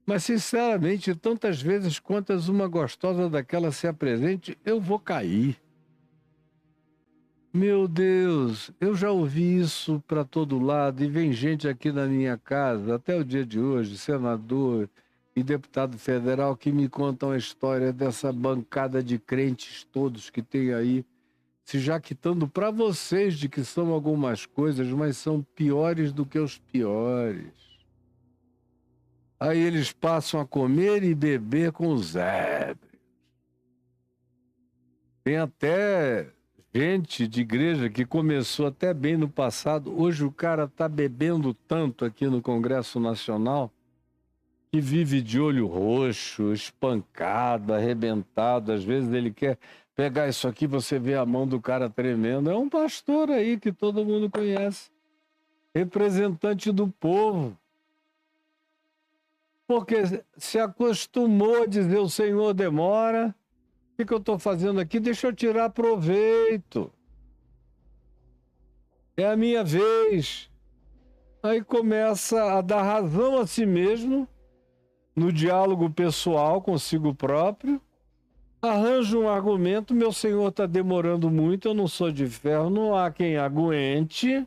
Mas, sinceramente, tantas vezes quantas uma gostosa daquela se apresente, eu vou cair. Meu Deus, eu já ouvi isso para todo lado e vem gente aqui na minha casa, até o dia de hoje, senador e deputado federal, que me contam a história dessa bancada de crentes todos que tem aí, se jaquitando para vocês de que são algumas coisas, mas são piores do que os piores. Aí eles passam a comer e beber com os ébrios. Tem até gente de igreja que começou até bem no passado. Hoje o cara está bebendo tanto aqui no Congresso Nacional que vive de olho roxo, espancado, arrebentado. Às vezes ele quer pegar isso aqui, você vê a mão do cara tremendo. É um pastor aí que todo mundo conhece, representante do povo. Porque se acostumou a dizer o Senhor demora, o que eu estou fazendo aqui? Deixa eu tirar proveito. É a minha vez. Aí começa a dar razão a si mesmo, no diálogo pessoal consigo próprio, arranja um argumento, meu Senhor está demorando muito, eu não sou de ferro, não há quem aguente.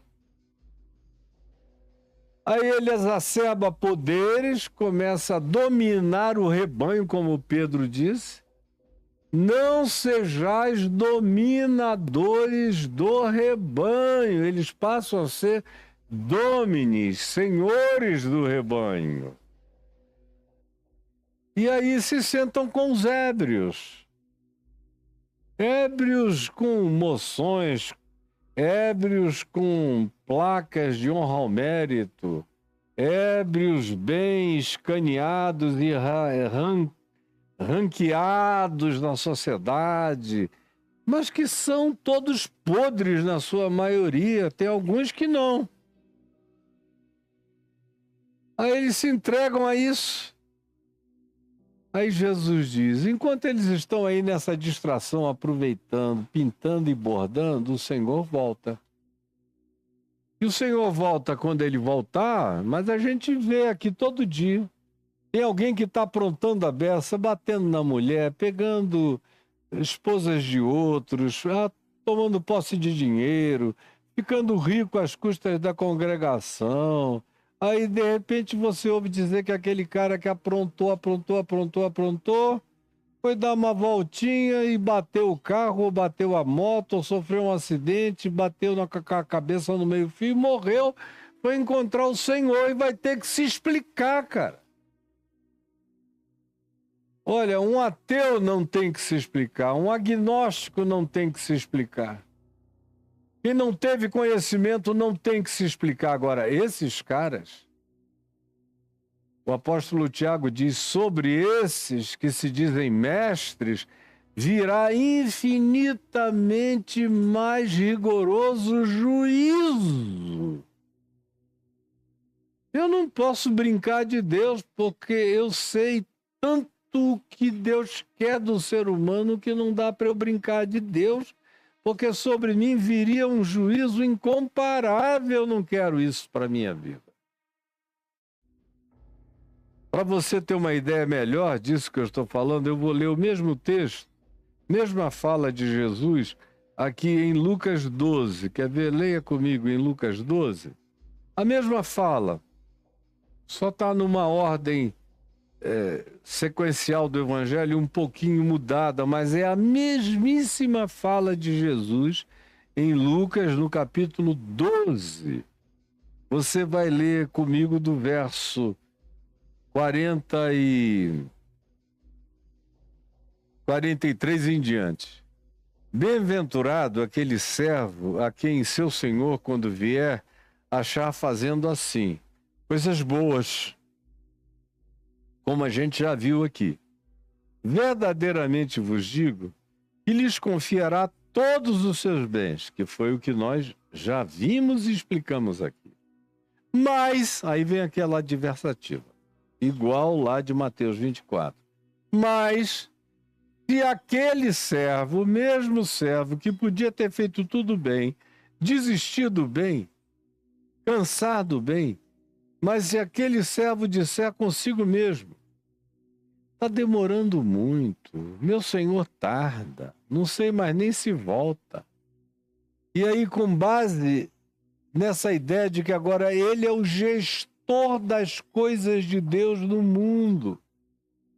Aí ele exacerba poderes, começa a dominar o rebanho, como Pedro disse. Não sejais dominadores do rebanho. Eles passam a ser dômines, senhores do rebanho. E aí se sentam com os ébrios. Ébrios com moções, ébrios com placas de honra ao mérito, ébrios bem escaneados e ranqueados na sociedade, mas que são todos podres na sua maioria, tem alguns que não. Aí eles se entregam a isso. Aí Jesus diz, enquanto eles estão aí nessa distração, aproveitando, pintando e bordando, o Senhor volta. E o Senhor volta quando ele voltar, mas a gente vê aqui todo dia. Tem alguém que está aprontando a beça, batendo na mulher, pegando esposas de outros, tomando posse de dinheiro, ficando rico às custas da congregação. Aí, de repente, você ouve dizer que aquele cara que aprontou, foi dar uma voltinha e bateu o carro, ou bateu a moto, ou sofreu um acidente, bateu na cabeça no meio-fio e morreu. Foi encontrar o Senhor e vai ter que se explicar, cara. Olha, um ateu não tem que se explicar, um agnóstico não tem que se explicar. Quem não teve conhecimento não tem que se explicar. Agora, esses caras, o apóstolo Tiago diz, sobre esses que se dizem mestres, virá infinitamente mais rigoroso juízo. Eu não posso brincar de Deus, porque eu sei tanto o que Deus quer do ser humano que não dá para eu brincar de Deus, porque sobre mim viria um juízo incomparável. Eu não quero isso para a minha vida. Para você ter uma ideia melhor disso que eu estou falando, eu vou ler o mesmo texto, mesma fala de Jesus, aqui em Lucas 12. Quer ver? Leia comigo em Lucas 12. A mesma fala, só está numa ordem sequencial do Evangelho um pouquinho mudada, mas é a mesmíssima fala de Jesus em Lucas, no capítulo 12. Você vai ler comigo do verso 43 em diante. Bem-aventurado aquele servo a quem seu senhor, quando vier, achar fazendo assim, coisas boas, como a gente já viu aqui. Verdadeiramente vos digo que lhes confiará todos os seus bens, que foi o que nós já vimos e explicamos aqui. Mas, aí vem aquela adversativa, igual lá de Mateus 24. Mas, se aquele servo, o mesmo servo que podia ter feito tudo bem, desistido bem, cansado bem, mas se aquele servo disser consigo mesmo, está demorando muito, meu senhor tarda, não sei mais nem se volta. E aí, com base nessa ideia de que agora ele é o gestor das coisas de Deus no mundo,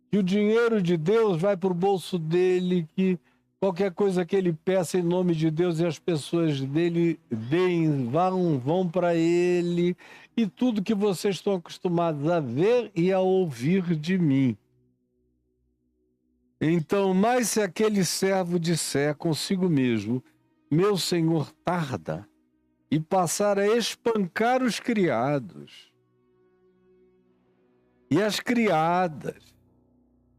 que o dinheiro de Deus vai para o bolso dele, que qualquer coisa que ele peça em nome de Deus e as pessoas dele deem, vão para ele, e tudo que vocês estão acostumados a ver e a ouvir de mim. Então, mas se aquele servo disser consigo mesmo, meu senhor tarda, e passar a espancar os criados e as criadas,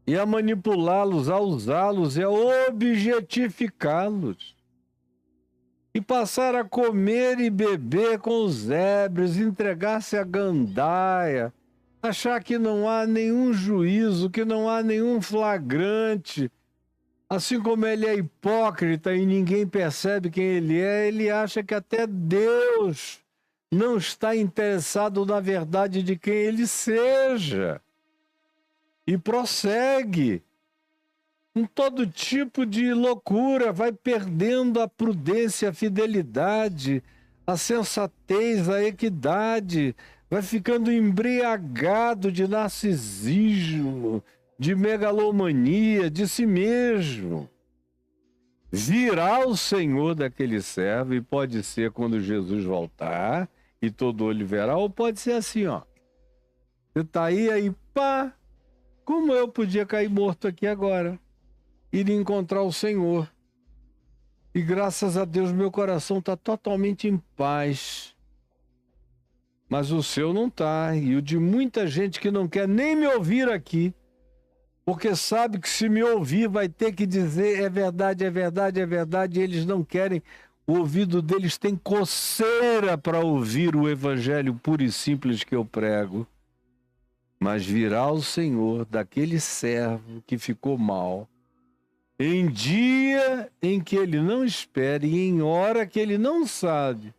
e a manipulá-los, a usá-los e a objetificá-los, e passar a comer e beber com os ébrios, entregar-se à gandaia, achar que não há nenhum juízo, que não há nenhum flagrante, assim como ele é hipócrita e ninguém percebe quem ele acha que até Deus não está interessado na verdade de quem ele seja. E prossegue com todo tipo de loucura, vai perdendo a prudência, a fidelidade, a sensatez, a equidade, vai ficando embriagado de narcisismo, de megalomania, de si mesmo. Virá o Senhor daquele servo, e pode ser quando Jesus voltar e todo olho verá, ou pode ser assim, ó. Você está aí, pá, como eu podia cair morto aqui agora? Ir encontrar o Senhor. E graças a Deus meu coração está totalmente em paz. Mas o seu não está, e o de muita gente que não quer nem me ouvir aqui, porque sabe que se me ouvir vai ter que dizer é verdade, é verdade, é verdade, e eles não querem. O ouvido deles tem coceira para ouvir o evangelho puro e simples que eu prego. Mas virá o Senhor daquele servo que ficou mal, em dia em que ele não espera e em hora que ele não sabe.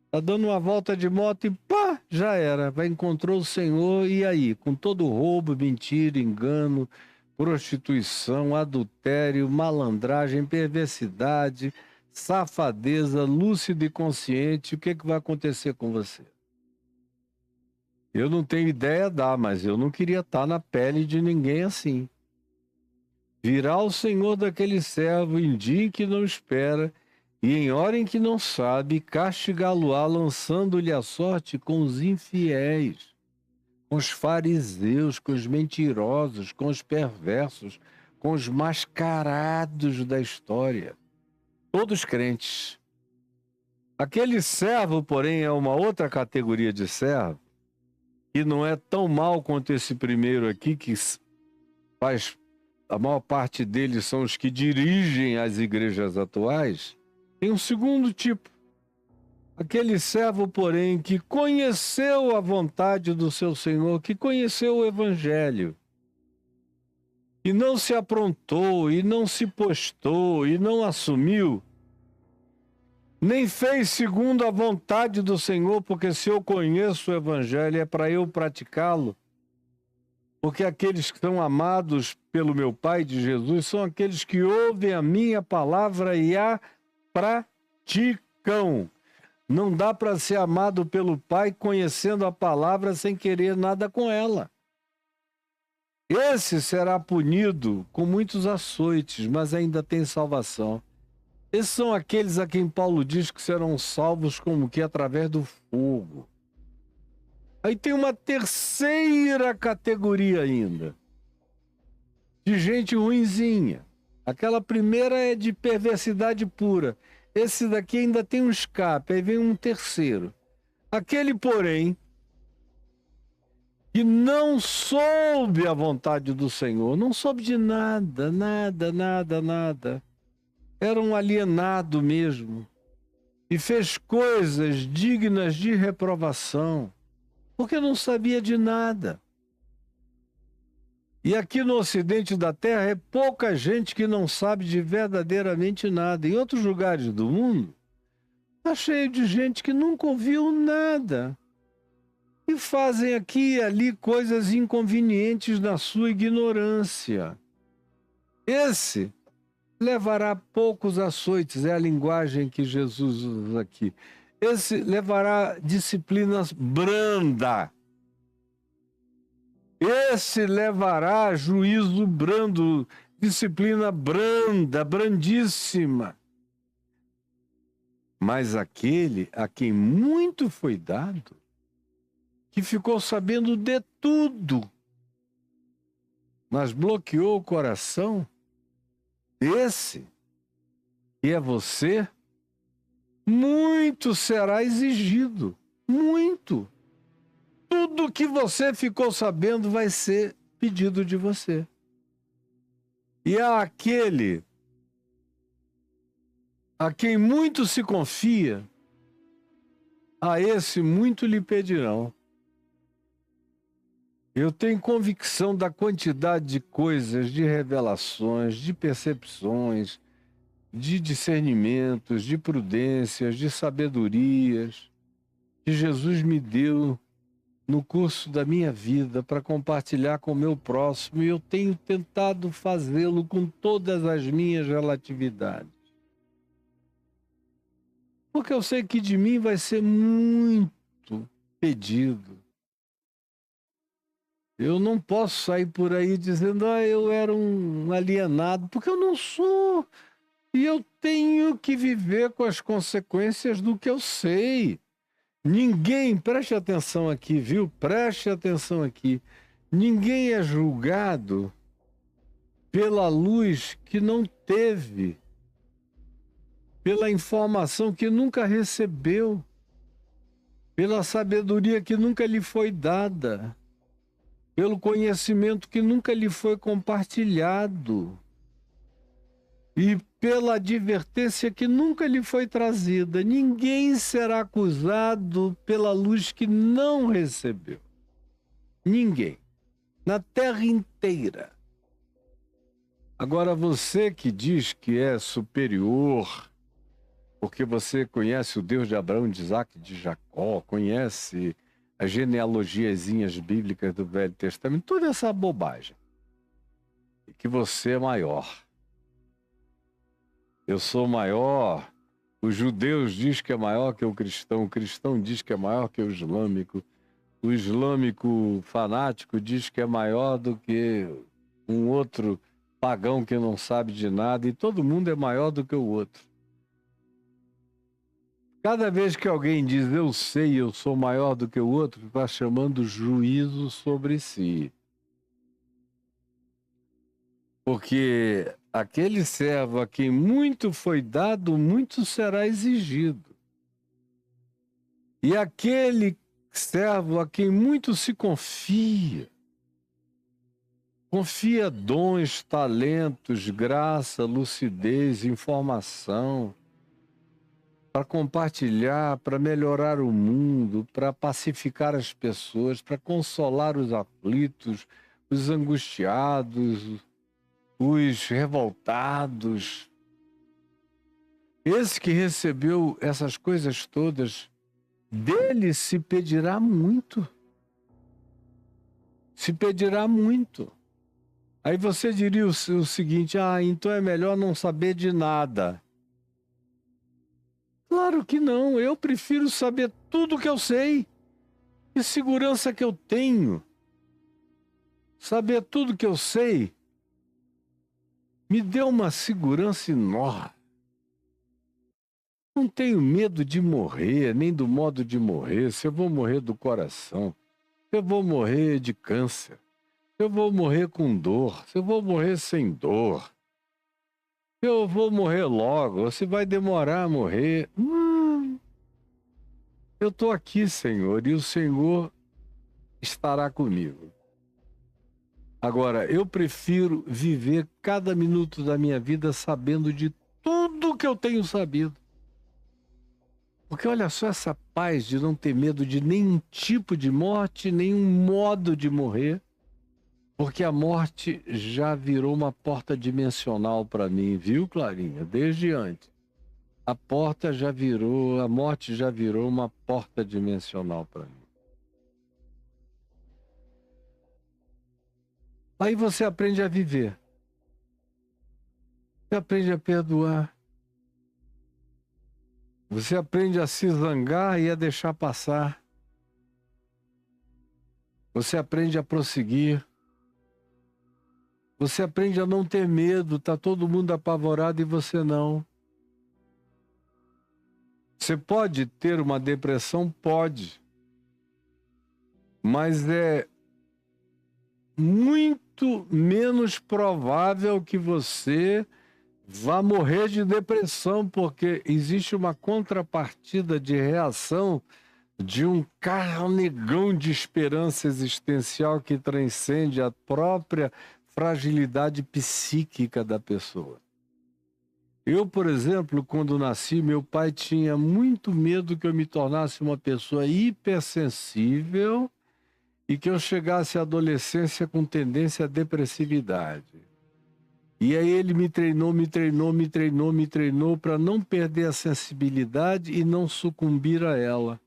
Está dando uma volta de moto e pá, já era. Vai encontrou o Senhor e aí? Com todo roubo, mentira, engano, prostituição, adultério, malandragem, perversidade, safadeza, lúcido e consciente, o que vai acontecer com você? Eu não tenho ideia, mas eu não queria estar na pele de ninguém assim. Virá o Senhor daquele servo em dia em que não espera e em hora em que não sabe, castigá-lo-á, lançando-lhe a sorte com os infiéis, com os fariseus, com os mentirosos, com os perversos, com os mascarados da história. Todos crentes. Aquele servo, porém, é uma outra categoria de servo, que não é tão mal quanto esse primeiro aqui, que faz, a maior parte deles são os que dirigem as igrejas atuais. Tem um segundo tipo. Aquele servo, porém, que conheceu a vontade do seu Senhor, que conheceu o Evangelho, e não se aprontou, e não se postou, e não assumiu, nem fez segundo a vontade do Senhor, porque se eu conheço o Evangelho é para eu praticá-lo. Porque aqueles que são amados pelo meu Pai de Jesus são aqueles que ouvem a minha palavra e a praticam. Não dá para ser amado pelo Pai conhecendo a palavra sem querer nada com ela. Esse será punido com muitos açoites, mas ainda tem salvação. Esses são aqueles a quem Paulo diz que serão salvos como que através do fogo. Aí tem uma terceira categoria ainda, de gente ruinzinha. Aquela primeira é de perversidade pura. Esse daqui ainda tem um escape, aí vem um terceiro. Aquele, porém, que não soube a vontade do Senhor, não soube de nada, nada. Era um alienado mesmo e fez coisas dignas de reprovação, porque não sabia de nada. E aqui no ocidente da Terra é pouca gente que não sabe de verdadeiramente nada. Em outros lugares do mundo, está cheio de gente que nunca ouviu nada. E fazem aqui e ali coisas inconvenientes na sua ignorância. Esse levará poucos açoites, é a linguagem que Jesus usa aqui. Esse levará disciplinas branda. Esse levará juízo brando, disciplina branda, brandíssima. Mas aquele a quem muito foi dado, que ficou sabendo de tudo, mas bloqueou o coração, esse, que é você, muito será exigido, muito. Tudo que você ficou sabendo vai ser pedido de você. E aquele a quem muito se confia, a esse muito lhe pedirão. Eu tenho convicção da quantidade de coisas, de revelações, de percepções, de discernimentos, de prudências, de sabedorias, que Jesus me deu no curso da minha vida para compartilhar com o meu próximo, e eu tenho tentado fazê-lo com todas as minhas relatividades. Porque eu sei que de mim vai ser muito pedido. Eu não posso sair por aí dizendo, eu era um alienado, porque eu não sou. E eu tenho que viver com as consequências do que eu sei. Ninguém, preste atenção aqui, viu? Preste atenção aqui. Ninguém é julgado pela luz que não teve, pela informação que nunca recebeu, pela sabedoria que nunca lhe foi dada, pelo conhecimento que nunca lhe foi compartilhado e pela advertência que nunca lhe foi trazida. Ninguém será acusado pela luz que não recebeu. Ninguém. Na terra inteira. Agora, você que diz que é superior, porque você conhece o Deus de Abraão, de Isaac, de Jacó, conhece as genealogiazinhas bíblicas do Velho Testamento, toda essa bobagem. E que você é maior. Eu sou maior. Os judeus diz que é maior que o cristão diz que é maior que o islâmico fanático diz que é maior do que um outro pagão que não sabe de nada, e todo mundo é maior do que o outro. Cada vez que alguém diz eu sei, eu sou maior do que o outro, está chamando juízo sobre si. Porque aquele servo a quem muito foi dado, muito será exigido. E aquele servo a quem muito se confia dons, talentos, graça, lucidez, informação, para compartilhar, para melhorar o mundo, para pacificar as pessoas, para consolar os aflitos, os angustiados, os revoltados. Esse que recebeu essas coisas todas, dele se pedirá muito. Se pedirá muito. Aí você diria o seguinte, então é melhor não saber de nada. Claro que não, eu prefiro saber tudo que eu sei. Que segurança que eu tenho. Saber tudo que eu sei me deu uma segurança enorme. Não tenho medo de morrer, nem do modo de morrer, se eu vou morrer do coração, se eu vou morrer de câncer, se eu vou morrer com dor, se eu vou morrer sem dor, se eu vou morrer logo, ou se vai demorar a morrer. Eu estou aqui, Senhor, e o Senhor estará comigo. Agora, eu prefiro viver cada minuto da minha vida sabendo de tudo que eu tenho sabido. Porque olha só essa paz de não ter medo de nenhum tipo de morte, nenhum modo de morrer. Porque a morte já virou uma porta dimensional para mim, viu, Clarinha? Desde antes. A morte já virou uma porta dimensional para mim. Aí você aprende a viver. Você aprende a perdoar. Você aprende a se zangar e a deixar passar. Você aprende a prosseguir. Você aprende a não ter medo. Tá todo mundo apavorado e você não. Você pode ter uma depressão? Pode. Mas é muito menos provável que você vá morrer de depressão, porque existe uma contrapartida de reação de um carnegão de esperança existencial que transcende a própria fragilidade psíquica da pessoa. Eu, por exemplo, quando nasci, meu pai tinha muito medo que eu me tornasse uma pessoa hipersensível e que eu chegasse à adolescência com tendência à depressividade. E aí ele me treinou para não perder a sensibilidade e não sucumbir a ela.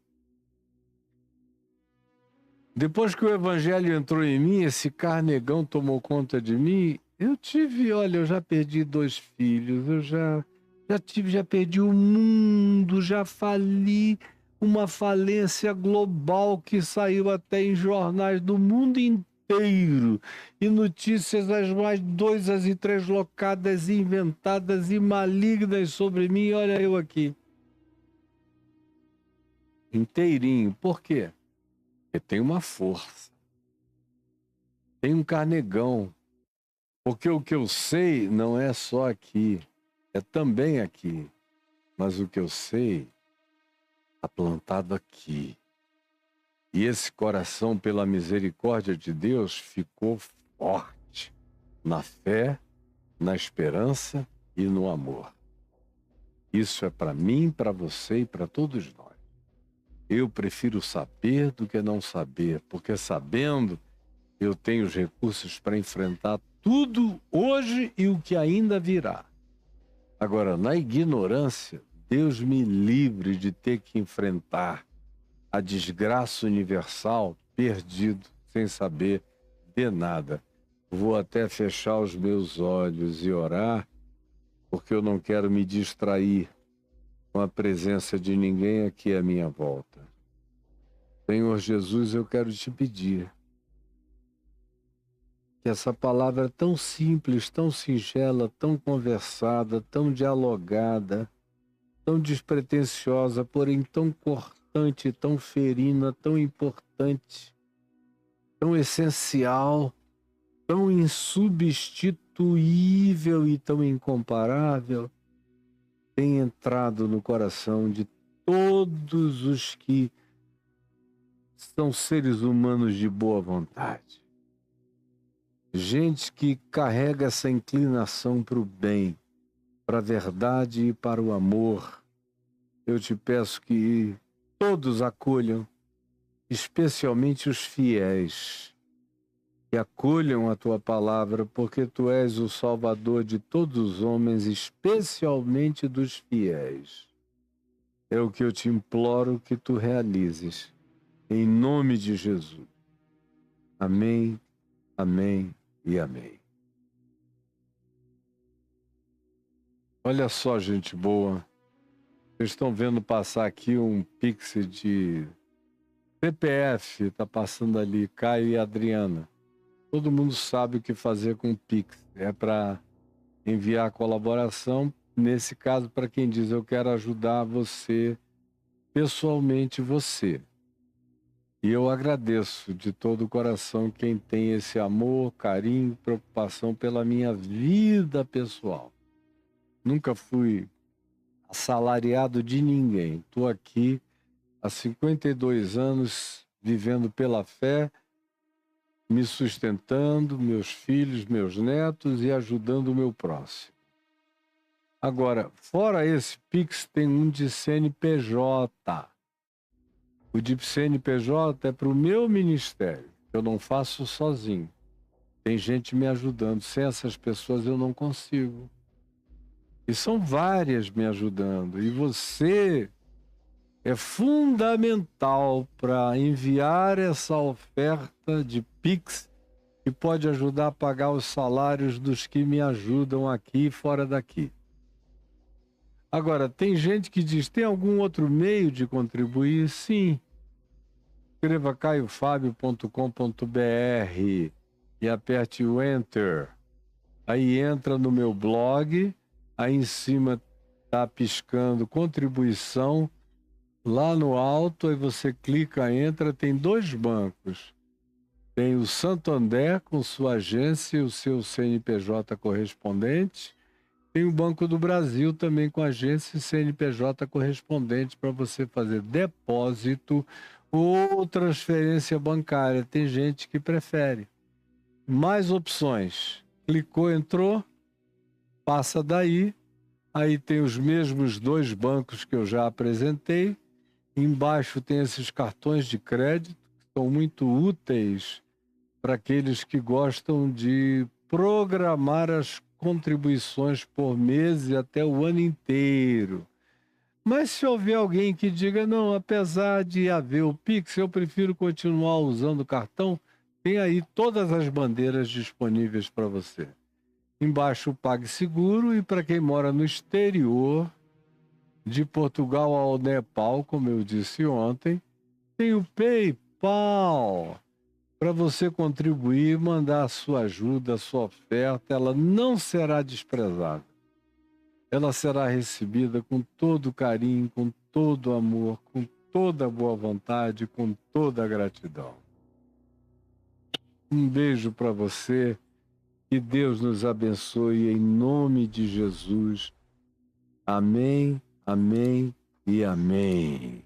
Depois que o evangelho entrou em mim, esse carnegão tomou conta de mim, eu já perdi 2 filhos, já perdi o mundo, já fali, uma falência global que saiu até em jornais do mundo inteiro, e notícias as mais doidas e translocadas, inventadas e malignas sobre mim, olha eu aqui. Inteirinho. Por quê? Porque tem uma força. Tem um carnegão. Porque o que eu sei não é só aqui, é também aqui. Mas o que eu sei está plantado aqui. E esse coração, pela misericórdia de Deus, ficou forte na fé, na esperança e no amor. Isso é para mim, para você e para todos nós. Eu prefiro saber do que não saber, porque sabendo, eu tenho os recursos para enfrentar tudo hoje e o que ainda virá. Agora, na ignorância, Deus me livre de ter que enfrentar a desgraça universal, perdido, sem saber de nada. Vou até fechar os meus olhos e orar, porque eu não quero me distrair com a presença de ninguém aqui à minha volta. Senhor Jesus, eu quero te pedir que essa palavra tão simples, tão singela, tão conversada, tão dialogada, tão despretensiosa, porém tão cortante, tão ferina, tão importante, tão essencial, tão insubstituível e tão incomparável, tem entrado no coração de todos os que são seres humanos de boa vontade. Gente que carrega essa inclinação para o bem, para a verdade e para o amor. Eu te peço que todos acolham, especialmente os fiéis, que acolham a tua palavra, porque tu és o Salvador de todos os homens, especialmente dos fiéis. É o que eu te imploro que tu realizes, em nome de Jesus. Amém, amém e amém. Olha só, gente boa, vocês estão vendo passar aqui um Pix de CPF, está passando ali, Caio e Adriana. Todo mundo sabe o que fazer com o Pix. É para enviar colaboração. Nesse caso, para quem diz, eu quero ajudar você, pessoalmente você. E eu agradeço de todo o coração quem tem esse amor, carinho, preocupação pela minha vida pessoal. Nunca fui assalariado de ninguém. Estou aqui há 52 anos, vivendo pela fé, me sustentando, meus filhos, meus netos e ajudando o meu próximo. Agora, fora esse Pix, tem um de CNPJ. O de CNPJ é para o meu ministério, eu não faço sozinho. Tem gente me ajudando. Sem essas pessoas eu não consigo. E são várias me ajudando. E você é fundamental para enviar essa oferta de Pix que pode ajudar a pagar os salários dos que me ajudam aqui e fora daqui. Agora, tem gente que diz, tem algum outro meio de contribuir? Sim. Escreva caiofabio.com.br e aperte o Enter. Aí entra no meu blog, aí em cima está piscando contribuição. Lá no alto, aí você clica, entra, tem 2 bancos. Tem o Santander com sua agência e o seu CNPJ correspondente. Tem o Banco do Brasil também com agência e CNPJ correspondente para você fazer depósito ou transferência bancária. Tem gente que prefere. Mais opções. Clicou, entrou, passa daí. Aí tem os mesmos 2 bancos que eu já apresentei. Embaixo tem esses cartões de crédito, que são muito úteis para aqueles que gostam de programar as contribuições por mês e até o ano inteiro. Mas se houver alguém que diga, não, apesar de haver o Pix, eu prefiro continuar usando o cartão, tem aí todas as bandeiras disponíveis para você. Embaixo o PagSeguro e para quem mora no exterior, de Portugal ao Nepal, como eu disse ontem, tem o PayPal. Para você contribuir, mandar a sua ajuda, a sua oferta, ela não será desprezada. Ela será recebida com todo carinho, com todo amor, com toda boa vontade, com toda gratidão. Um beijo para você, que Deus nos abençoe em nome de Jesus. Amém, amém e amém.